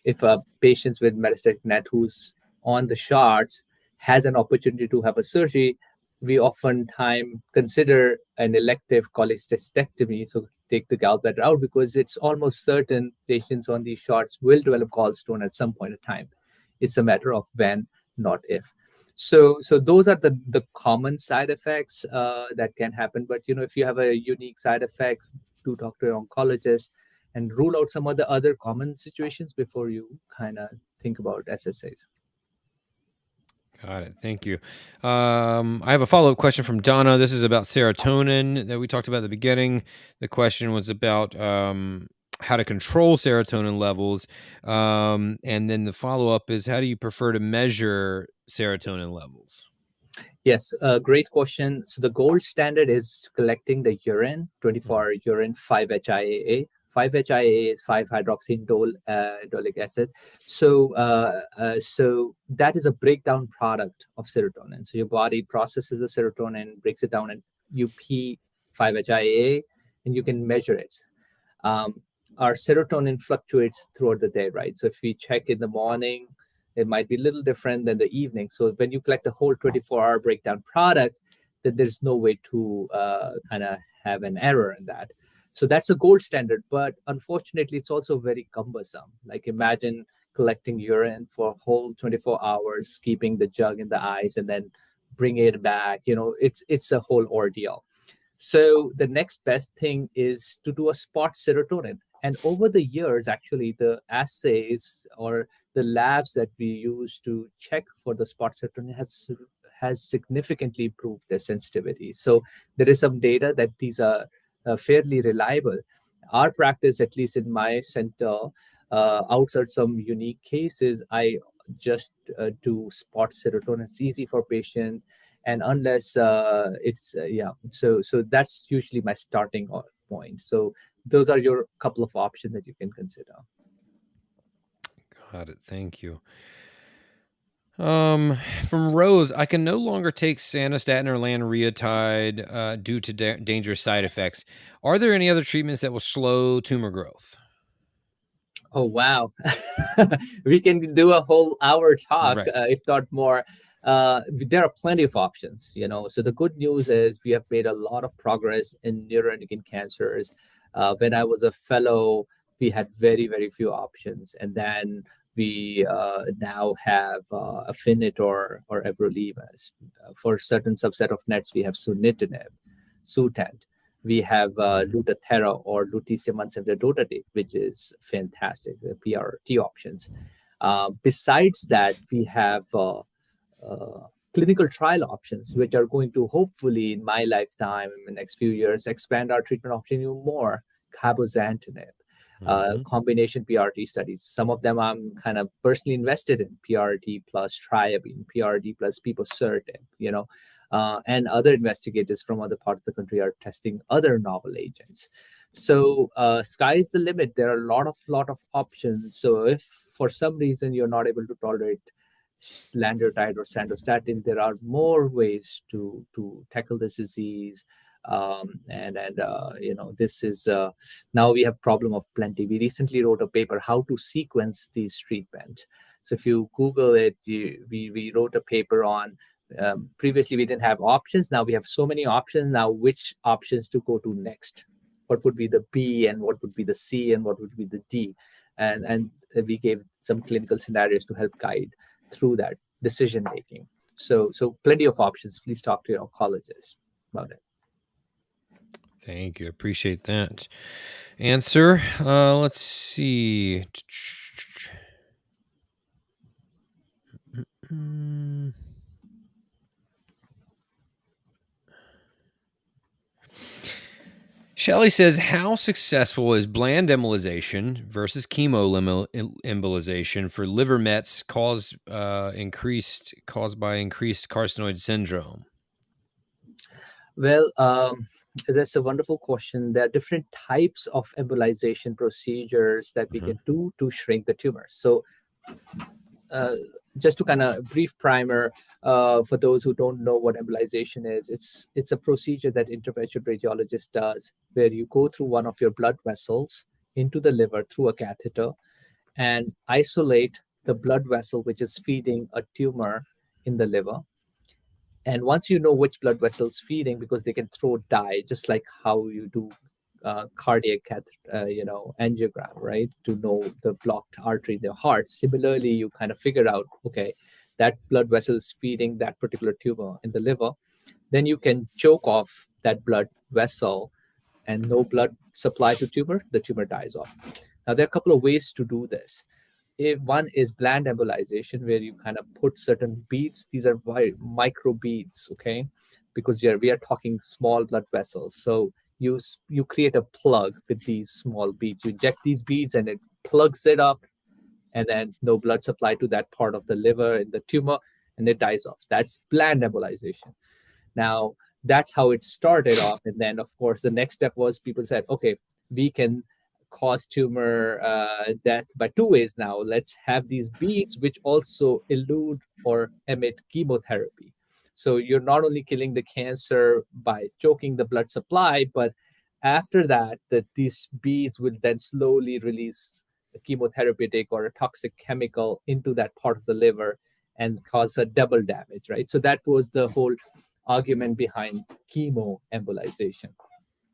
Speaker 2: if a patient with metastatic NET who's on the shots has an opportunity to have a surgery, we oftentimes consider an elective cholecystectomy, so take the gallbladder out, because it's almost certain patients on these shots will develop gallstone at some point in time. It's a matter of when, not if. So those are the common side effects that can happen. But if you have a unique side effect, do talk to your oncologist and rule out some of the other common situations before you kind of think about SSAs.
Speaker 1: Got it. Thank you. I have a follow-up question from Donna. This is about serotonin that we talked about at the beginning. The question was about how to control serotonin levels. And then the follow-up is, how do you prefer to measure serotonin levels?
Speaker 2: Yes, great question. So the gold standard is collecting the urine, 24-hour urine 5-HIAA 5-HIA is 5-hydroxyindolic acid. So that is a breakdown product of serotonin. So your body processes the serotonin, breaks it down, and you pee 5-HIA, and you can measure it. Our serotonin fluctuates throughout the day, right? So if we check in the morning, it might be a little different than the evening. So when you collect the whole 24-hour breakdown product, then there's no way to kind of have an error in that. So that's a gold standard, but unfortunately, it's also very cumbersome. Like imagine collecting urine for a whole 24 hours, keeping the jug in the ice, and then bring it back. It's a whole ordeal. So the next best thing is to do a spot serotonin. And over the years, actually, the assays or the labs that we use to check for the spot serotonin has significantly improved their sensitivity. So there is some data that these are fairly reliable. Our practice, at least in my center, outside some unique cases, I just do spot serotonin. It's easy for patient, and unless so that's usually my starting point. So those are your couple of options that you can consider.
Speaker 1: Got it. Thank you. From Rose, I can no longer take Sandostatin or lanreotide due to dangerous side effects. Are there any other treatments that will slow tumor growth?
Speaker 2: Oh, wow. We can do a whole hour talk,
Speaker 1: Right.
Speaker 2: if not more. There are plenty of options, So the good news is we have made a lot of progress in neuroendocrine cancers. When I was a fellow, we had very, very few options. And then we now have Affinitor or everolimus. For certain subset of NETs, we have sunitinib, Sutent. We have Lutathera or lutetium semdedotate, which is fantastic, the PRT options. Besides that, we have clinical trial options, which are going to hopefully, in my lifetime, in the next few years, expand our treatment option even more. Cabozantinib, combination PRT studies. Some of them I'm kind of personally invested in, PRT plus triabine, PRT plus piposertib, and other investigators from other parts of the country are testing other novel agents. So sky's the limit. There are a lot of options. So if for some reason you're not able to tolerate lanreotide or sandostatin, there are more ways to tackle this disease. This is now we have problem of plenty. We recently wrote a paper how to sequence these treatments. So if you Google it, we wrote a paper on. Previously we didn't have options. Now we have so many options. Now which options to go to next? What would be the B, and what would be the C, and what would be the D? And we gave some clinical scenarios to help guide through that decision making. So plenty of options. Please talk to your oncologist about it.
Speaker 1: Thank you. Appreciate that answer. Let's see. Shelley says, how successful is bland embolization versus chemo embolization for liver mets caused by increased carcinoid syndrome?
Speaker 2: Well, that's a wonderful question. There are different types of embolization procedures that we can do to shrink the tumor. So just to kind of brief primer for those who don't know what embolization is, it's a procedure that interventional radiologist does where you go through one of your blood vessels into the liver through a catheter and isolate the blood vessel which is feeding a tumor in the liver. And once you know which blood vessel's feeding, because they can throw dye, just like how you do cardiac angiogram, right? To know the blocked artery in the heart. Similarly, you kind of figure out, okay, that blood vessel is feeding that particular tumor in the liver. Then you can choke off that blood vessel and no blood supply to tumor, the tumor dies off. Now, there are a couple of ways to do this. One is bland embolization, where you kind of put certain beads. These are micro beads, okay? Because we are talking small blood vessels. So you create a plug with these small beads. You inject these beads and it plugs it up, and then no blood supply to that part of the liver in the tumor, and it dies off. That's bland embolization. Now, that's how it started off. And then, of course, the next step was people said, okay, we can cause tumor death by two ways now. Let's have these beads which also elude or emit chemotherapy. So you're not only killing the cancer by choking the blood supply, but after that, these beads will then slowly release a chemotherapeutic or a toxic chemical into that part of the liver and cause a double damage, right? So that was the whole argument behind chemo embolization.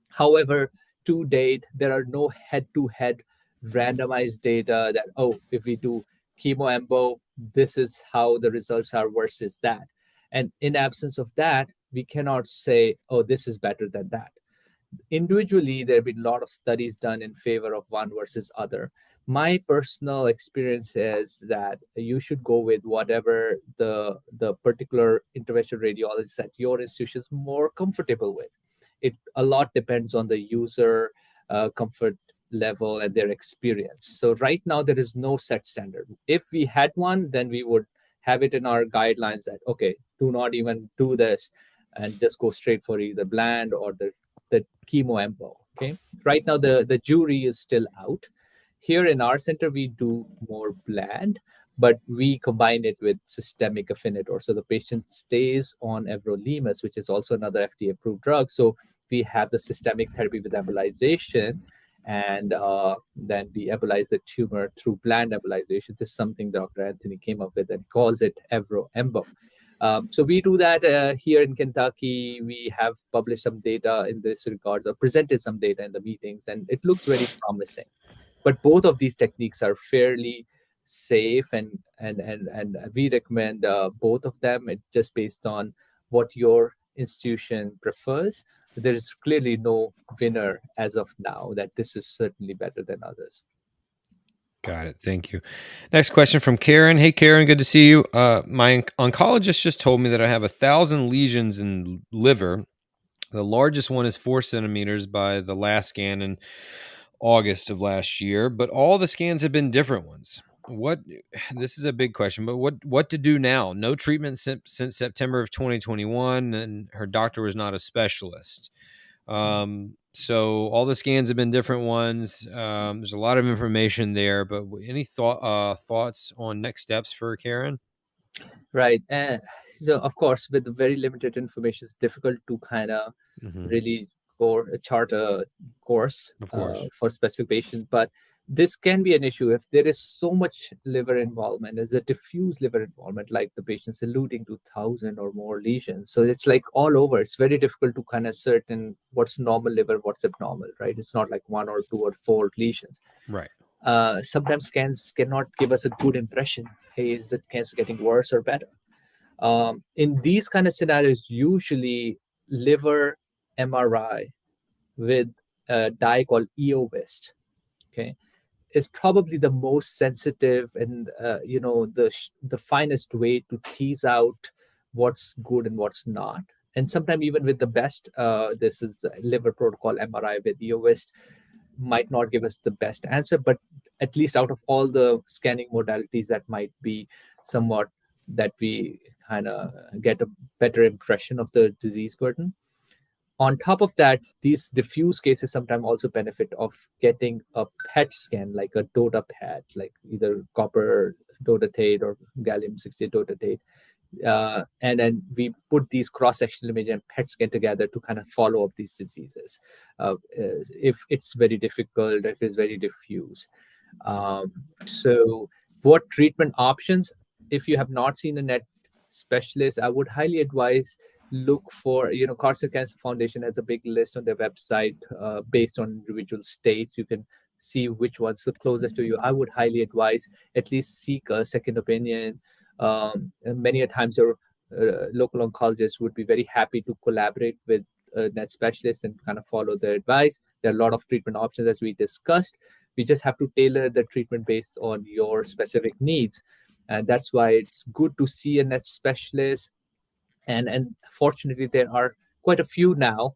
Speaker 2: However, to date, there are no head-to-head randomized data that, oh, if we do chemo embo, this is how the results are versus that. And in absence of that, we cannot say, oh, this is better than that. Individually, there have been a lot of studies done in favor of one versus other. My personal experience is that you should go with whatever the particular interventional radiologist at your institution is more comfortable with. It a lot depends on the user comfort level and their experience. So right now there is no set standard. If we had one, then we would have it in our guidelines that, okay, do not even do this and just go straight for either bland or the chemo embo. Okay. Right now the jury is still out. Here in our center, we do more bland, but we combine it with systemic Affinitor. So the patient stays on everolimus, which is also another FDA-approved drug. So we have the systemic therapy with embolization, and then we embolize the tumor through bland embolization. This is something Dr. Anthony came up with and calls it Evro-Embo. So we do that here in Kentucky. We have published some data in this regards, or presented some data in the meetings, and it looks very promising. But both of these techniques are fairly safe, and we recommend both of them. It's just based on what your institution prefers. There is clearly no winner as of now, that this is certainly better than others.
Speaker 1: Got it. Thank you. Next question from Karen. Hey, Karen, good to see you. My oncologist just told me that I have 1,000 lesions in liver. The largest one is 4 centimeters by the last scan in August of last year, but all the scans have been different ones. This is a big question, but what to do now? No treatment since September of 2021, and her doctor was not a specialist. So all the scans have been different ones. There's a lot of information there, but any thoughts on next steps for Karen?
Speaker 2: Right. And so, of course, with the very limited information, it's difficult to kind of really chart a course for specific patients. But this can be an issue if there is so much liver involvement. There's a diffuse liver involvement, like the patient's alluding to 1,000 or more lesions. So it's like all over. It's very difficult to kind of certain what's normal liver, what's abnormal, right? It's not like 1 or 2 or 4 lesions.
Speaker 1: Right.
Speaker 2: Sometimes scans cannot give us a good impression. Hey, is the cancer getting worse or better? In these kind of scenarios, usually liver MRI with a dye called EOVIST, okay, is probably the most sensitive and the finest way to tease out what's good and what's not. And sometimes even with the best, this is liver protocol MRI with EOVIST might not give us the best answer, but at least out of all the scanning modalities, that might be somewhat that we kind of get a better impression of the disease burden. On top of that, these diffuse cases sometimes also benefit of getting a PET scan, like a DOTA PET, like either copper dotatate or gallium-68 dotatate. And then we put these cross-sectional image and PET scan together to kind of follow up these diseases. If it's very difficult, if it's very diffuse. So what treatment options? If you have not seen a NET specialist, I would highly advise look for, Carcinoid Cancer Foundation has a big list on their website based on individual states. You can see which one's the closest to you. I would highly advise at least seek a second opinion. And many a times your local oncologist would be very happy to collaborate with a NET specialist and kind of follow their advice. There are a lot of treatment options as we discussed. We just have to tailor the treatment based on your specific needs. And that's why it's good to see a NET specialist. And fortunately, there are quite a few now.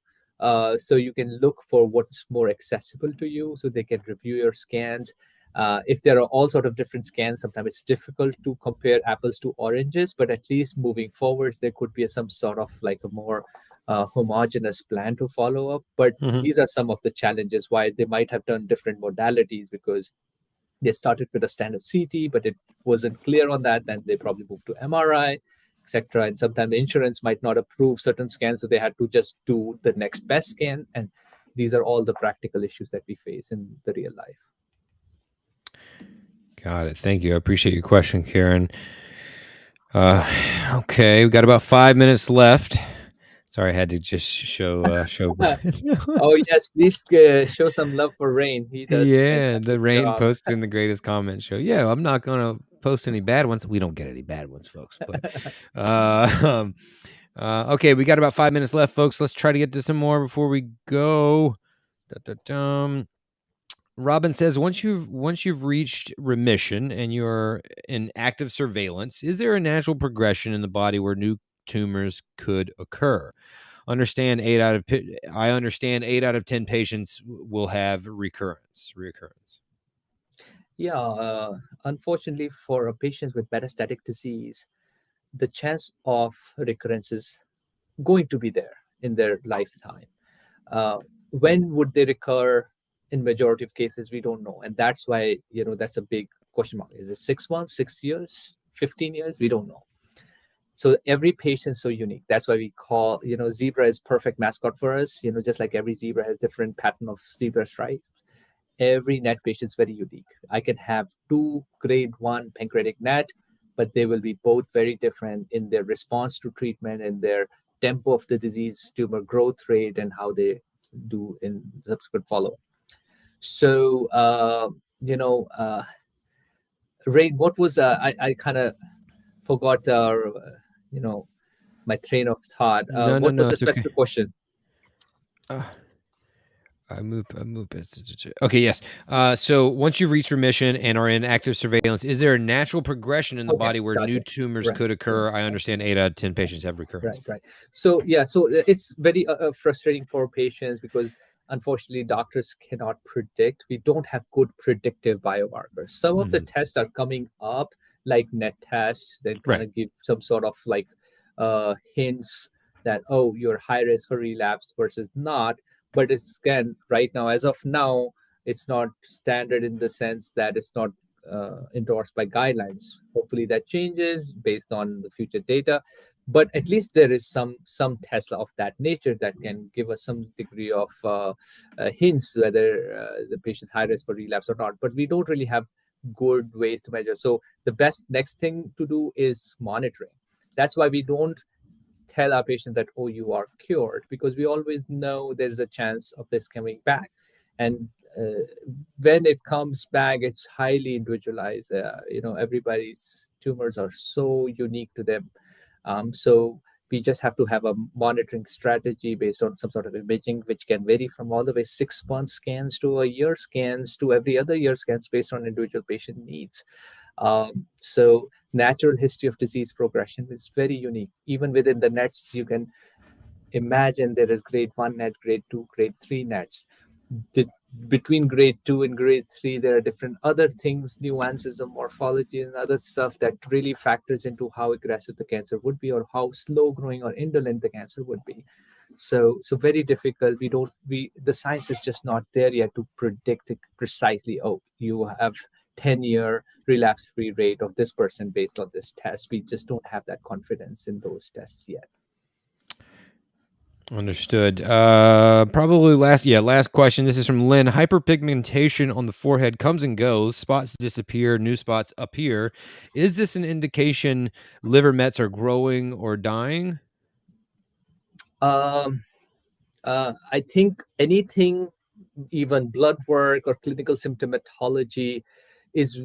Speaker 2: So you can look for what's more accessible to you, so they can review your scans. If there are all sort of different scans, sometimes it's difficult to compare apples to oranges, but at least moving forwards, there could be some sort of like a more homogeneous plan to follow up. But
Speaker 1: Mhm.
Speaker 2: these are some of the challenges why they might have done different modalities, because they started with a standard CT, but it wasn't clear on that. Then they probably moved to MRI, etc. And sometimes the insurance might not approve certain scans, so they had to just do the next best scan. And these are all the practical issues that we face in the real life.
Speaker 1: Got it. Thank you. I appreciate your question, Karen. Okay, we got about 5 minutes left. Sorry, I had to just show Brian.
Speaker 2: Oh yes, please show some love for Rain. He does
Speaker 1: Yeah, the
Speaker 2: fantastic
Speaker 1: Rain
Speaker 2: job.
Speaker 1: posted in the greatest comment show. Yeah, I'm not gonna post any bad ones. We don't get any bad ones, folks. But okay, we got about 5 minutes left, folks. Let's try to get to some more before we go. Da-da-dum. Robin says, once you've reached remission and you're in active surveillance, is there a natural progression in the body where new tumors could occur? I understand 8 out of 10 patients will have recurrence.
Speaker 2: Yeah, unfortunately for patients with metastatic disease, the chance of recurrence is going to be there in their lifetime. Uh, when would they recur? In majority of cases, we don't know, and that's why that's a big question mark. Is it 6 months, 6 years, 15 years? We don't know. So every patient is so unique. That's why we call zebra is perfect mascot for us. Just like every zebra has different pattern of zebra stripes, every NET patient is very unique. I can have 2 grade 1 pancreatic NET, but they will be both very different in their response to treatment and their tempo of the disease, tumor growth rate, and how they do in subsequent follow-up. So, Rain, what was I kind of forgot my train of thought.
Speaker 1: No,
Speaker 2: What was the
Speaker 1: it's okay.
Speaker 2: specific question?
Speaker 1: I move it. Okay, yes. So once you've reached remission and are in active surveillance, is there a natural progression in the
Speaker 2: Okay,
Speaker 1: body where new
Speaker 2: gotcha.
Speaker 1: tumors
Speaker 2: Right,
Speaker 1: could occur? I understand 8 out of 10 patients have recurrence.
Speaker 2: right. So yeah, so it's very frustrating for patients because unfortunately doctors cannot predict. We don't have good predictive biomarkers. Some of the
Speaker 1: Mhm.
Speaker 2: tests are coming up, like net tests, that kind
Speaker 1: Right.
Speaker 2: of give some sort of like hints that, oh, you're high risk for relapse versus not. But it's, again, right now, as of now, it's not standard in the sense that it's not endorsed by guidelines. Hopefully that changes based on the future data, but at least there is some Tesla of that nature that can give us some degree of hints whether the patient's high risk for relapse or not. But we don't really have good ways to measure. So the best next thing to do is monitoring. That's why we don't tell our patient that, oh, you are cured, because we always know there's a chance of this coming back. And when it comes back, it's highly individualized. Everybody's tumors are so unique to them. So we just have to have a monitoring strategy based on some sort of imaging, which can vary from all the way 6 month scans to a year scans to every other year scans based on individual patient needs. So natural history of disease progression is very unique. Even within the nets, you can imagine there is grade 1 net, grade 2, grade 3 nets. Between grade 2 and grade 3, there are different other things, nuances of morphology and other stuff that really factors into how aggressive the cancer would be or how slow growing or indolent the cancer would be. So very difficult. The science is just not there yet to predict it precisely. Oh, you have 10-year relapse-free rate of this person based on this test. We just don't have that confidence in those tests yet.
Speaker 1: Understood. Probably last question. This is from Lynn. Hyperpigmentation on the forehead comes and goes. Spots disappear. New spots appear. Is this an indication liver mets are growing or dying?
Speaker 2: I think anything, even blood work or clinical symptomatology, is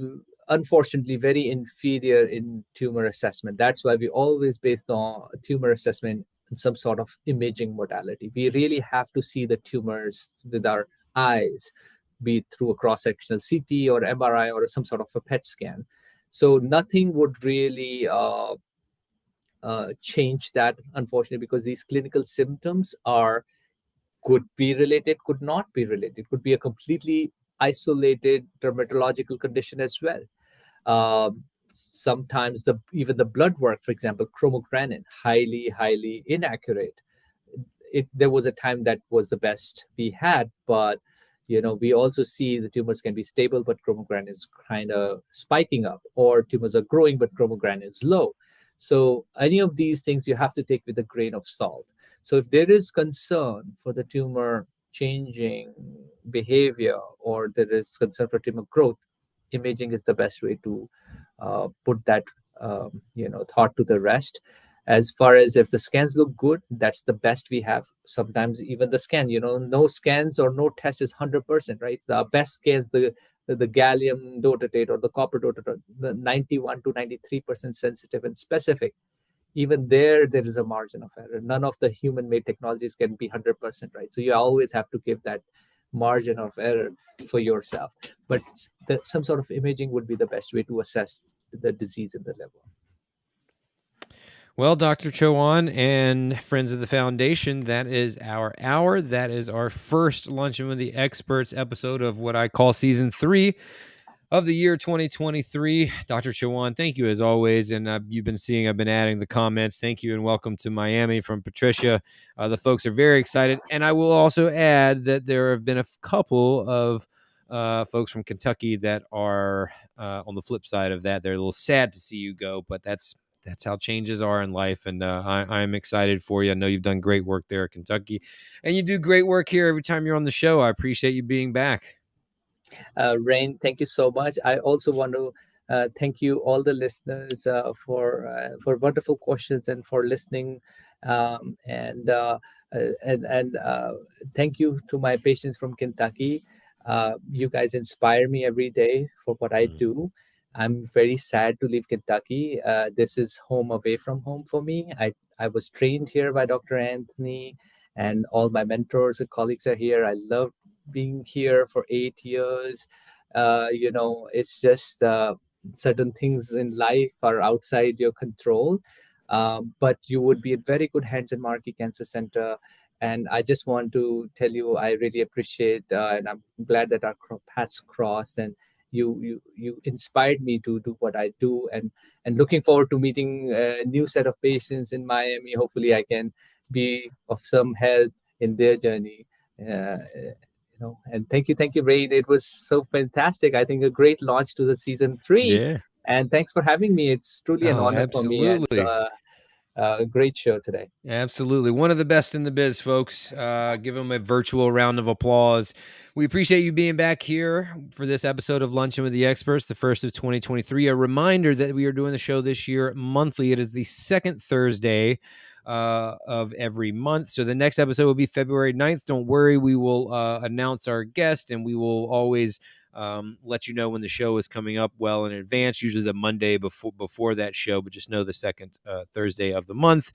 Speaker 2: unfortunately very inferior in tumor assessment. That's why we always based on tumor assessment in some sort of imaging modality. We really have to see the tumors with our eyes, be it through a cross-sectional CT or MRI or some sort of a PET scan. So nothing would really change that, unfortunately, because these clinical symptoms could be related, could not be related, could be a completely isolated dermatological condition as well. Sometimes even the blood work, for example, chromogranin, highly inaccurate. there was a time that was the best we had, but we also see the tumors can be stable, but chromogranin is kind of spiking up, or tumors are growing, but chromogranin is low. So any of these things you have to take with a grain of salt. So if there is concern for the tumor changing behavior, or there is concern for tumor growth, imaging is the best way to put that thought to the rest. As far as if the scans look good, that's the best we have. Sometimes even the scan, no scans or no test is 100%, right? The best scans, the gallium dotatate or the copper dotatate, the 91 to 93% sensitive and specific. Even there is a margin of error. None of the human-made technologies can be 100%, right? So you always have to give that margin of error for yourself. But some sort of imaging would be the best way to assess the disease in the liver.
Speaker 1: Well, Dr. Chauhan and friends of the foundation, that is our hour. That is our first Luncheon with the Experts episode of what I call season 3 of the year 2023. Dr. Chauhan, thank you as always. And you've been seeing, I've been adding the comments. Thank you and welcome to Miami from Patricia. The folks are very excited. And I will also add that there have been a couple of folks from Kentucky that are on the flip side of that. They're a little sad to see you go, but that's how changes are in life. And I'm excited for you. I know you've done great work there at Kentucky, and you do great work here every time you're on the show. I appreciate you being back.
Speaker 2: Rain, thank you so much. I also want to thank you, all the listeners, for wonderful questions and for listening. And thank you to my patients from Kentucky. You guys inspire me every day for what I do. I'm very sad to leave Kentucky. This is home away from home for me. I was trained here by Dr. Anthony, and all my mentors and colleagues are here. I love being here for 8 years. It's just certain things in life are outside your control, but you would be in very good hands in Markey Cancer Center. And I just want to tell you, I really appreciate, and I'm glad that our paths crossed, and you inspired me to do what I do, and looking forward to meeting a new set of patients in Miami. Hopefully I can be of some help in their journey. And thank you, Rain. It was so fantastic. I think a great launch to the season 3.
Speaker 1: Yeah.
Speaker 2: And thanks for having me. It's truly an honor for me. And it's a great show today.
Speaker 1: Absolutely. One of the best in the biz, folks. Give them a virtual round of applause. We appreciate you being back here for this episode of Luncheon with the Experts, the first of 2023. A reminder that we are doing the show this year monthly. It is the second Thursday of every month. So the next episode will be February 9th. Don't worry. We will announce our guest, and we will always let you know when the show is coming up well in advance, usually the Monday before that show, but just know the second Thursday of the month.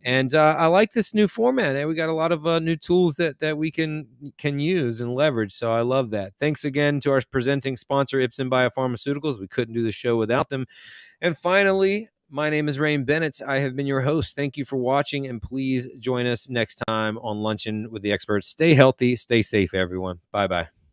Speaker 1: And I like this new format. We got a lot of new tools that we can use and leverage. So I love that. Thanks again to our presenting sponsor, Ipsen Biopharmaceuticals. We couldn't do the show without them. And finally, my name is Rain Bennett. I have been your host. Thank you for watching, and please join us next time on Luncheon with the Experts. Stay healthy, stay safe, everyone. Bye-bye.